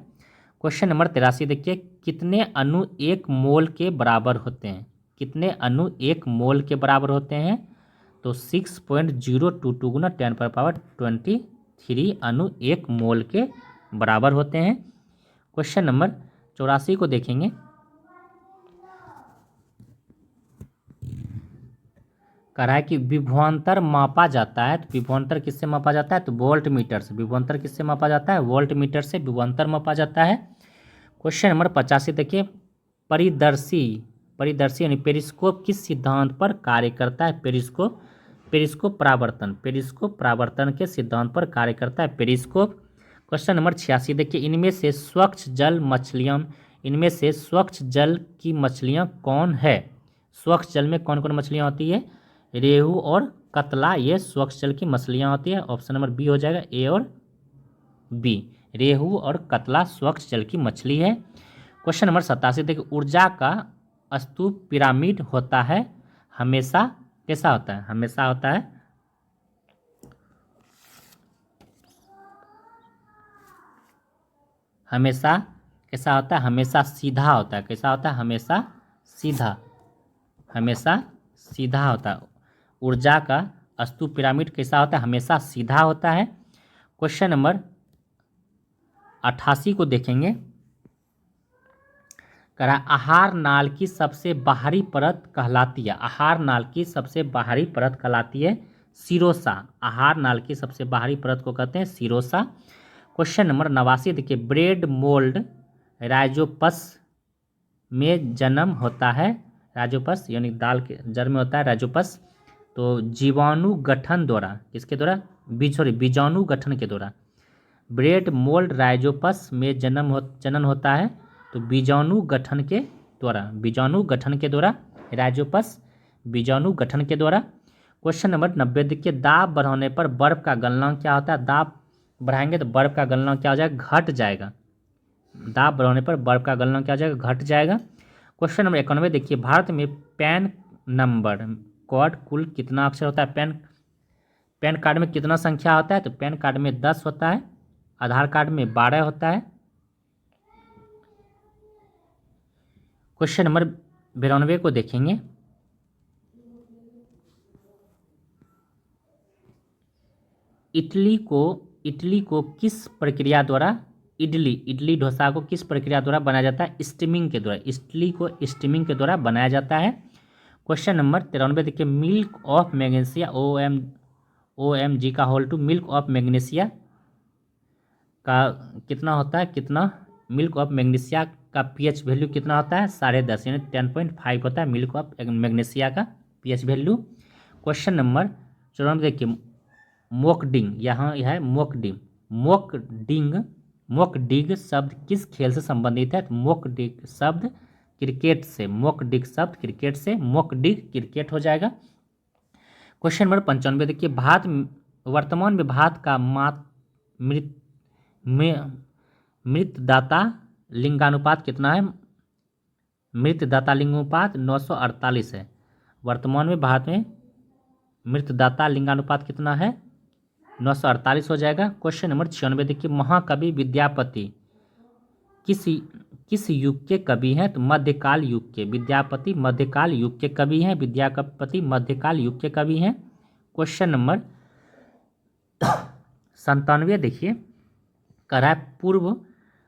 क्वेश्चन नंबर 83 देखिए, कितने अणु 1 मोल के बराबर होते हैं? कितने अणु 1 मोल के बराबर होते हैं? तो 6.022 गुना 10⁻23 अणु 1 मोल के बराबर होते हैं। क्वेश्चन नंबर 84 को देखेंगे, कह रहा है कि विभवांतर मापा जाता है। तो विभवांतर किससे मापा जाता है? तो वोल्ट मीटर से। विभवांतर किससे मापा जाता है? वोल्ट मीटर से विभवांतर मापा जाता है। क्वेश्चन नंबर 85 देखिए, परिदर्शी यानी पेरिस्कोप किस सिद्धांत पर कार्य करता है? पेरिस्कोप परावर्तन के सिद्धांत पर कार्य करता है पेरिस्कोप। क्वेश्चन नंबर 86 देखिए, इनमें से स्वच्छ जल की मछलियाँ कौन है? स्वच्छ जल में कौन कौन मछलियाँ होती है? रेहू और कतला, ये स्वच्छ जल की मछलियाँ होती है। ऑप्शन नंबर बी हो जाएगा, ए और बी। रेहू और कतला स्वच्छ जल की मछली है। क्वेश्चन नंबर 87 देखिए, ऊर्जा का स्तूप पिरामिड होता है हमेशा कैसा होता है? हमेशा होता है हमेशा कैसा होता है? हमेशा सीधा होता है। कैसा होता है? हमेशा सीधा होता है। ऊर्जा का स्तूप पिरामिड कैसा होता है? हमेशा सीधा होता है। क्वेश्चन नंबर 88 को देखेंगे, कह रहा आहार नाल की सबसे बाहरी परत कहलाती है। आहार नाल की सबसे बाहरी परत कहलाती है सिरोसा। आहार नाल की सबसे बाहरी परत को कहते हैं सिरोसा। क्वेश्चन नंबर 89 देखिए, ब्रेड मोल्ड राइजोपस में जन्म होता है। राइजोपस यानी दाल के जड़ में होता है राइजोपस। तो जीवाणु गठन द्वारा, किसके द्वारा? बीजाणु गठन के द्वारा। ब्रेड मोल्ड राइजोपस में जनन होता है तो बीजाणु गठन के द्वारा राइजोपस बीजाणु गठन के द्वारा। क्वेश्चन नंबर 90 देखिए, दाब बढ़ाने पर बर्फ का गलनांक क्या होता है? दाब बढ़ाएंगे तो बर्फ का गलनांक क्या हो जाएगा? घट जाएगा। दाब बढ़ाने पर बर्फ का गलनांक क्या हो जाएगा? घट जाएगा। क्वेश्चन नंबर 91 देखिए, भारत में पैन नंबर कोड कुल कितना अक्षर होता है? पैन कार्ड में कितना संख्या होता है? तो पैन कार्ड में 10 होता है। आधार कार्ड में 12 होता है। क्वेश्चन नंबर 92 को देखेंगे, इडली को किस प्रक्रिया द्वारा इडली डोसा को किस प्रक्रिया द्वारा बनाया जाता है? स्टीमिंग के द्वारा। इडली को स्टीमिंग के द्वारा बनाया जाता है। क्वेश्चन नंबर 93 देखिए, मिल्क ऑफ मैग्नीशिया OMG का होल टू मिल्क ऑफ मैग्नीशिया का कितना होता है? मिल्क ऑफ मैग्नीशिया का pH वैल्यू कितना होता है? 10.5 यानी 10.5 होता है मिल्क ऑफ मैग्नीशिया का pH वैल्यू। क्वेश्चन नंबर 94 देखिए, मोकडिंग, यहाँ यह है मोकडिग शब्द किस खेल से संबंधित है? तो मोकडिग शब्द क्रिकेट से मोकडिग क्रिकेट हो जाएगा। क्वेश्चन नंबर 95 देखिए, वर्तमान में भारत का मृतदाता लिंगानुपात कितना है? मृतदाता लिंगानुपात 948 है। वर्तमान में भारत में मृतदाता लिंगानुपात कितना है? 948 हो जाएगा। क्वेश्चन नंबर 96 देखिए, महाकवि विद्यापति किस किस युग के कवि हैं? तो मध्यकाल युग के। विद्यापति मध्यकाल युग के कवि हैं। विद्यापति मध्यकाल युग के कवि हैं। क्वेश्चन नंबर 97 देखिए, कह रहा है पूर्व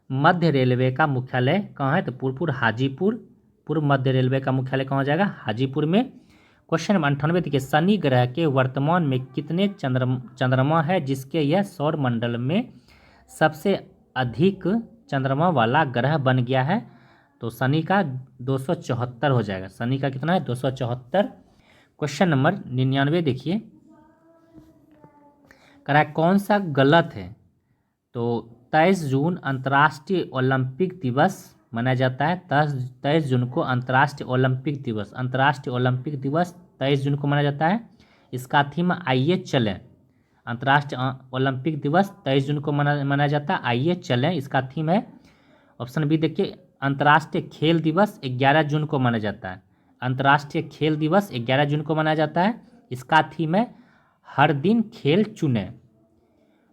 मध्य रेलवे का मुख्यालय कहाँ है? तो पूर्व हाजीपुर। पूर्व मध्य रेलवे का मुख्यालय कहाँ हो जाएगा? हाजीपुर में। क्वेश्चन नंबर 98 देखिए, शनि ग्रह के वर्तमान में कितने चंद्रमा है जिसके यह सौर मंडल में सबसे अधिक चंद्रमा वाला ग्रह बन गया है? तो शनि का 274 हो जाएगा। शनि का कितना है? 274। क्वेश्चन नंबर 99 देखिए, कह रहा है कौन सा गलत है? तो 23 जून अंतर्राष्ट्रीय ओलंपिक दिवस मनाया जाता है। 23 जून को अंतर्राष्ट्रीय ओलंपिक दिवस 23 जून को मनाया जाता है। इसका थीम आइए चलें। अंतर्राष्ट्रीय ओलंपिक दिवस 23 जून को मनाया जाता है। आइए चलें इसका थीम है। ऑप्शन बी देखिए, अंतर्राष्ट्रीय खेल दिवस 11 जून को मनाया जाता है। अंतर्राष्ट्रीय खेल दिवस 11 जून को मनाया जाता है। इसका थीम है हर दिन खेल चुनें।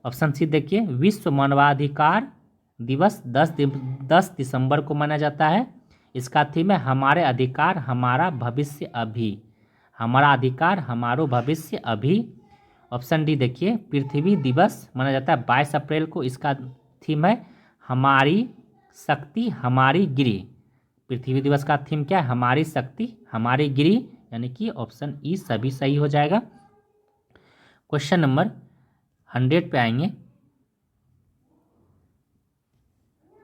ऑप्शन सी देखिए, विश्व मानवाधिकार दिवस 10 दिसंबर को मनाया जाता है। इसका थीम है हमारे अधिकार हमारा भविष्य अभी। हमारा अधिकार हमारो भविष्य अभी। ऑप्शन डी देखिए, पृथ्वी दिवस मनाया जाता है 22 अप्रैल को। इसका थीम है हमारी शक्ति हमारी गिरी। पृथ्वी दिवस का थीम क्या है? हमारी शक्ति हमारी गिरी, यानी कि ऑप्शन ई सभी सही हो जाएगा। क्वेश्चन नंबर 100 पे आएंगे।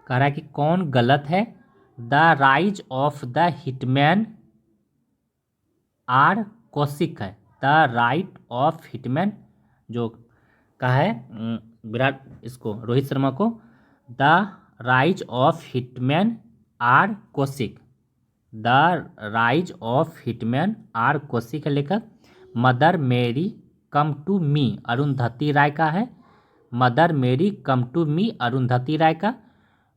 कह रहा है कि कौन गलत है? The rise of the hitman R Kaushik है। द राइट ऑफ हिटमैन जो कहा है विराट इसको रोहित शर्मा को, the rise of Hitman R Kaushik. The rise of Hitman R Kaushik है लेखक। मदर मेरी come to me Arundhati Roy का है। मदर मेरी come to me Arundhati Roy का।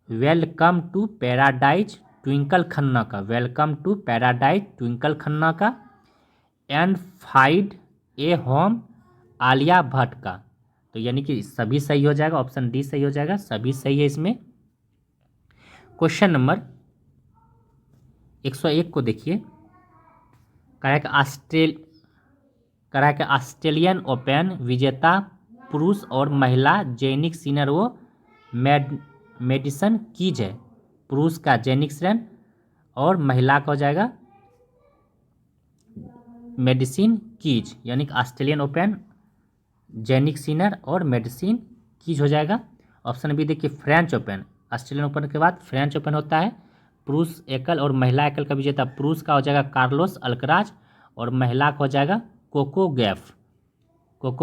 Welcome to paradise Twinkle Khanna का। Welcome to paradise Twinkle Khanna का। And find a home Alia Bhatt का। तो यानी कि सभी सही हो जाएगा। ऑप्शन डी सही हो जाएगा। सभी सही है इसमें। क्वेश्चन नंबर 101 को देखिए, कह रहा है कि ऑस्ट्रेलियन ओपन विजेता पुरुष और महिला जेनिक सिनर वो मेडिसन कीज है। पुरुष का जेनिक सिनर और महिला का हो जाएगा मेडिसिन कीज, यानी कि ऑस्ट्रेलियन ओपन जेनिक सिनर और मेडिसिन कीज हो जाएगा। ऑप्शन बी देखिए, फ्रेंच ओपन। ऑस्ट्रेलियन ओपन के बाद फ्रेंच ओपन होता है। पुरुष एकल और महिला एकल का विजेता पुरुष का हो जाएगा कार्लोस अल्कराज और महिला का हो जाएगा कोको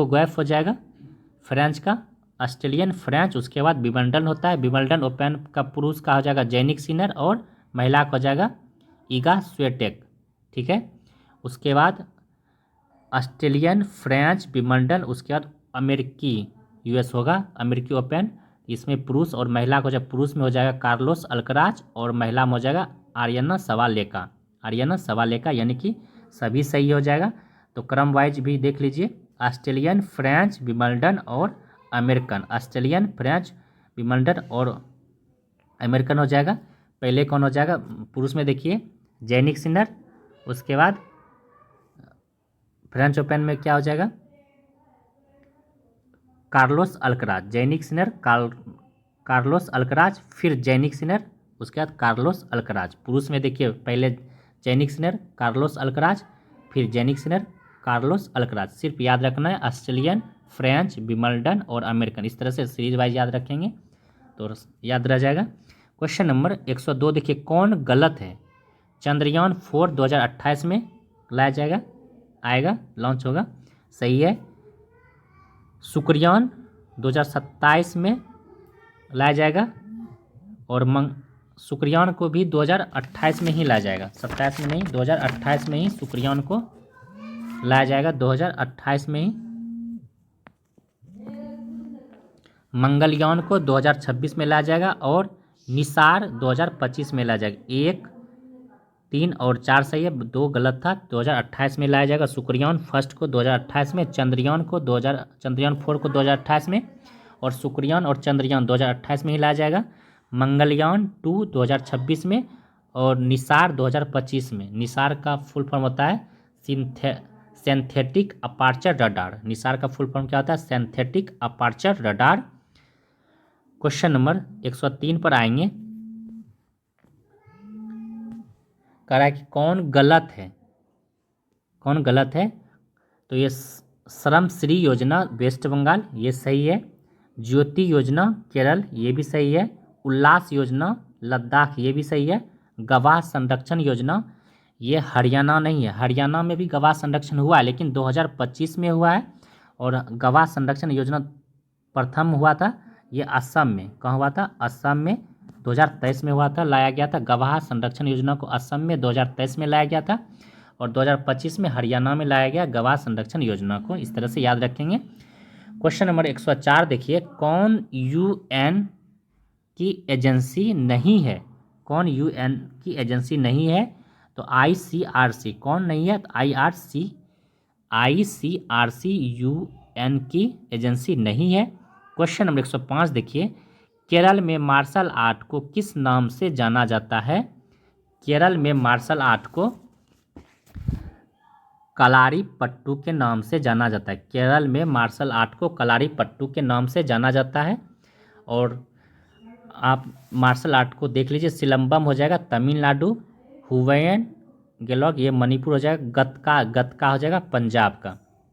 गैफ हो जाएगा फ्रेंच का। ऑस्ट्रेलियन फ्रेंच, उसके बाद विंबलडन होता है। विंबलडन ओपन का पुरुष का हो जाएगा जेनिक सिनर और महिला का हो जाएगा ईगा स्वियाटेक। ठीक है, उसके बाद ऑस्ट्रेलियन फ्रेंच विंबलडन, उसके बाद अमेरिकी यूएस होगा अमेरिकी ओपन। इसमें पुरुष और महिला को जब पुरुष में हो जाएगा कार्लोस अल्कराज और महिला में हो जाएगा आर्यना सवालेका, यानी कि सभी सही हो जाएगा। तो क्रम वाइज भी देख लीजिए, ऑस्ट्रेलियन फ्रेंच विंबलडन और अमेरिकन। ऑस्ट्रेलियन फ्रेंच विंबलडन और अमेरिकन हो जाएगा। पहले कौन हो जाएगा? पुरुष में देखिए जेनिक सिनर, उसके बाद फ्रेंच ओपन में क्या हो जाएगा? Carlos Alcaraz. Jannik Sinner Carlos Alcaraz, फिर जेनिक सिनर, उसके बाद कार्लोस अल्कराज। पुरुष में देखिए पहले जेनिक सिनर कार्लोस अल्कराज, फिर जेनिक सिनर कार्लोस अल्कराज। सिर्फ याद रखना है ऑस्ट्रेलियन फ्रेंच विंबलडन और अमेरिकन, इस तरह से सीरीज वाइज याद रखेंगे तो याद रह जाएगा। क्वेश्चन नंबर 102 देखिए, कौन गलत है? चंद्रयान 4 2028 में लाया जाएगा, आएगा, लॉन्च होगा, सही है। शुक्रयान 2027 में लाया जाएगा और शुक्रयान को भी 2028 में ही लाया जाएगा, 27 में नहीं, 2028 में ही शुक्रयान को लाया जाएगा, 2028 में ही। मंगलयान को 2026 में लाया जाएगा और निसार 2025 में लाया जाएगा। 3 और 4 सही है, 2 गलत था। 2028 में लाया जाएगा। शुक्रयान फर्स्ट को 2028 में, चंद्रयान 4 को 2028 में, और शुक्रयान और चंद्रयान 2028 में ही लाया जाएगा। मंगलयान 2 2026 में, और निसार 2025 में। निसार का फुल फॉर्म होता है सिंथेटिक अपार्चर रडार। निसार का फुल फॉर्म क्या होता है? Synthetic aperture radar. Question number 103 पर आएंगे। कह रहा है कि कौन गलत है, कौन गलत है? तो ये श्रम श्री योजना वेस्ट बंगाल, ये सही है। ज्योति योजना केरल, ये भी सही है। उल्लास योजना लद्दाख, ये भी सही है। गवाह संरक्षण योजना, ये हरियाणा नहीं है। हरियाणा में भी गवाह संरक्षण हुआ है, लेकिन 2025 में हुआ है। और गवाह संरक्षण योजना प्रथम हुआ था ये असम में। कहाँ हुआ था? असम में 2023 में हुआ था, लाया गया था। गवाह संरक्षण योजना को असम में 2023 में लाया गया था, और 2025 में हरियाणा में लाया गया गवाह संरक्षण योजना को। इस तरह से याद रखेंगे। क्वेश्चन नंबर 104 देखिए, कौन यूएन की एजेंसी नहीं है? कौन यूएन की एजेंसी नहीं है? तो आईसीआरसी। कौन नहीं है? तो आईसीआरसी यूएन की एजेंसी नहीं है। क्वेश्चन नंबर 105 देखिए, केरल में मार्शल आर्ट को किस नाम से जाना जाता है? केरल में मार्शल आर्ट को कलारी पट्टू के नाम से जाना जाता है। केरल में मार्शल आर्ट को कलारी पट्टू के नाम से जाना जाता है। और आप मार्शल आर्ट को देख लीजिए, सिलंबम हो जाएगा तमिलनाडु, हुवैयन गेलॉग ये मणिपुर हो जाएगा, गतका हो जाएगा पंजाब का।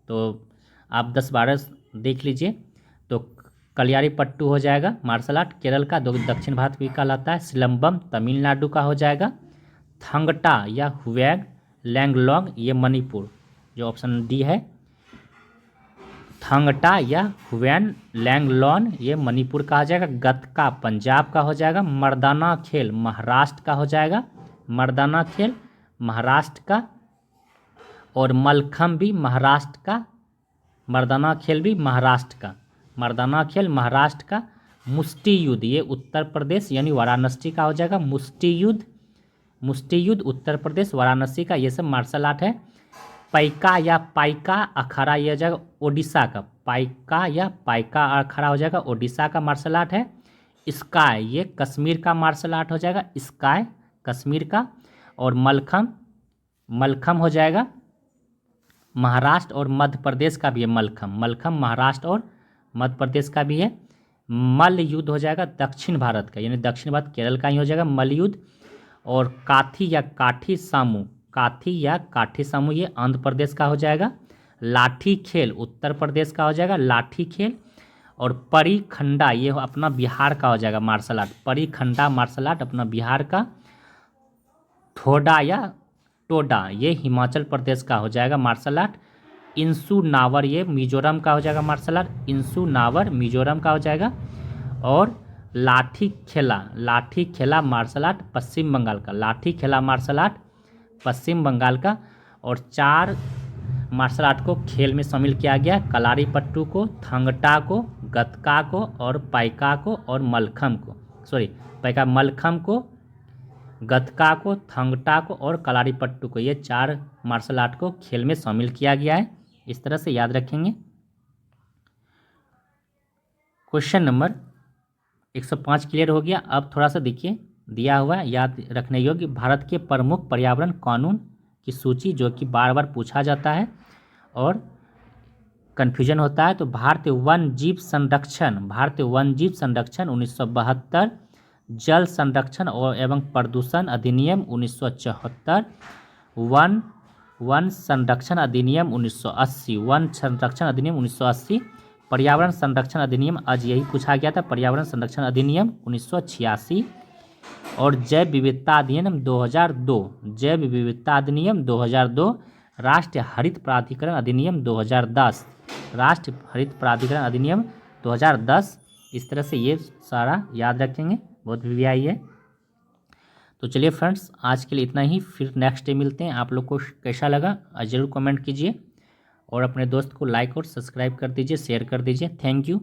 तो आप 10-12 देख लीजिए। तो कलियारी पट्टू हो जाएगा मार्शल आर्ट केरल का, दक्षिण भारत भी कहलाता है। सिलंबम तमिलनाडु का हो जाएगा। थंगटा या हुवैग लैंगलॉन्ग ये मणिपुर, जो ऑप्शन डी है। थंगटा या हुवैन लैंगलॉन ये मणिपुर का हो जाएगा। गतका पंजाब का हो जाएगा। मर्दाना खेल महाराष्ट्र का हो जाएगा। मर्दाना खेल महाराष्ट्र का। और मलखम भी महाराष्ट्र का। मर्दाना खेल भी महाराष्ट्र का। मर्दाना खेल महाराष्ट्र का। मुष्टि युद्ध ये उत्तर प्रदेश यानी वाराणसी का हो जाएगा। मुष्टि युद्ध उत्तर प्रदेश वाराणसी का। ये सब मार्शल आर्ट है। पैका या पाइका अखाड़ा ये हो जाएगा ओडिशा का। पाइका या पाइका अखाड़ा हो जाएगा ओडिशा का मार्शल आर्ट है। स्काई ये कश्मीर का मार्शल आर्ट हो जाएगा। स्काई कश्मीर का। और मलखम हो जाएगा महाराष्ट्र और मध्य प्रदेश का भी है। मलखम महाराष्ट्र और मध्य प्रदेश का भी है। मल्ल युद्ध हो जाएगा दक्षिण भारत का, यानी दक्षिण भारत केरल का ही हो जाएगा मल्ल युद्ध। और काथी या काठी सामू ये आंध्र प्रदेश का हो जाएगा। लाठी खेल उत्तर प्रदेश का हो जाएगा लाठी खेल। और परिखंडा ये अपना बिहार का हो जाएगा मार्शल आर्ट। परिखंडा मार्शल आर्ट अपना बिहार का। ठोडा या टोडा ये हिमाचल प्रदेश का हो जाएगा मार्शल आर्ट। इंसू नावर ये मिजोरम का हो जाएगा मार्शल आर्ट। इंसू नावर मिजोरम का हो जाएगा। और लाठी खेला मार्शल आर्ट पश्चिम बंगाल का। लाठी खेला मार्शल आर्ट पश्चिम बंगाल का। और 4 मार्शल आर्ट को खेल में शामिल किया गया। कलारी पट्टू को, थंगटा को, गतका को, और पाइका को, और मलखम को। मलखम को, गतका को, थंगटा को, और कलारी पट्टू को। ये 4 मार्शल आर्ट को खेल में शामिल किया गया है। इस तरह से याद रखेंगे। क्वेश्चन नंबर 105 क्लियर हो गया। अब थोड़ा सा देखिए, दिया हुआ है याद रखने योग्य, भारत के प्रमुख पर्यावरण कानून की सूची, जो कि बार बार पूछा जाता है और कन्फ्यूजन होता है। तो भारतीय वन जीव संरक्षण 1972, जल संरक्षण और एवं प्रदूषण अधिनियम 1974, वन संरक्षण अधिनियम 1980, पर्यावरण संरक्षण अधिनियम, आज यही पूछा गया था, पर्यावरण संरक्षण अधिनियम 1986, और जैव विविधता अधिनियम 2002, राष्ट्रीय हरित प्राधिकरण अधिनियम 2010, इस तरह से ये सारा याद रखेंगे, बहुत वीआई है। तो चलिए फ्रेंड्स, आज के लिए इतना ही, फिर नेक्स्ट डे मिलते हैं। आप लोग को कैसा लगा ज़रूर कमेंट कीजिए, और अपने दोस्त को लाइक और सब्सक्राइब कर दीजिए, शेयर कर दीजिए। Thank you.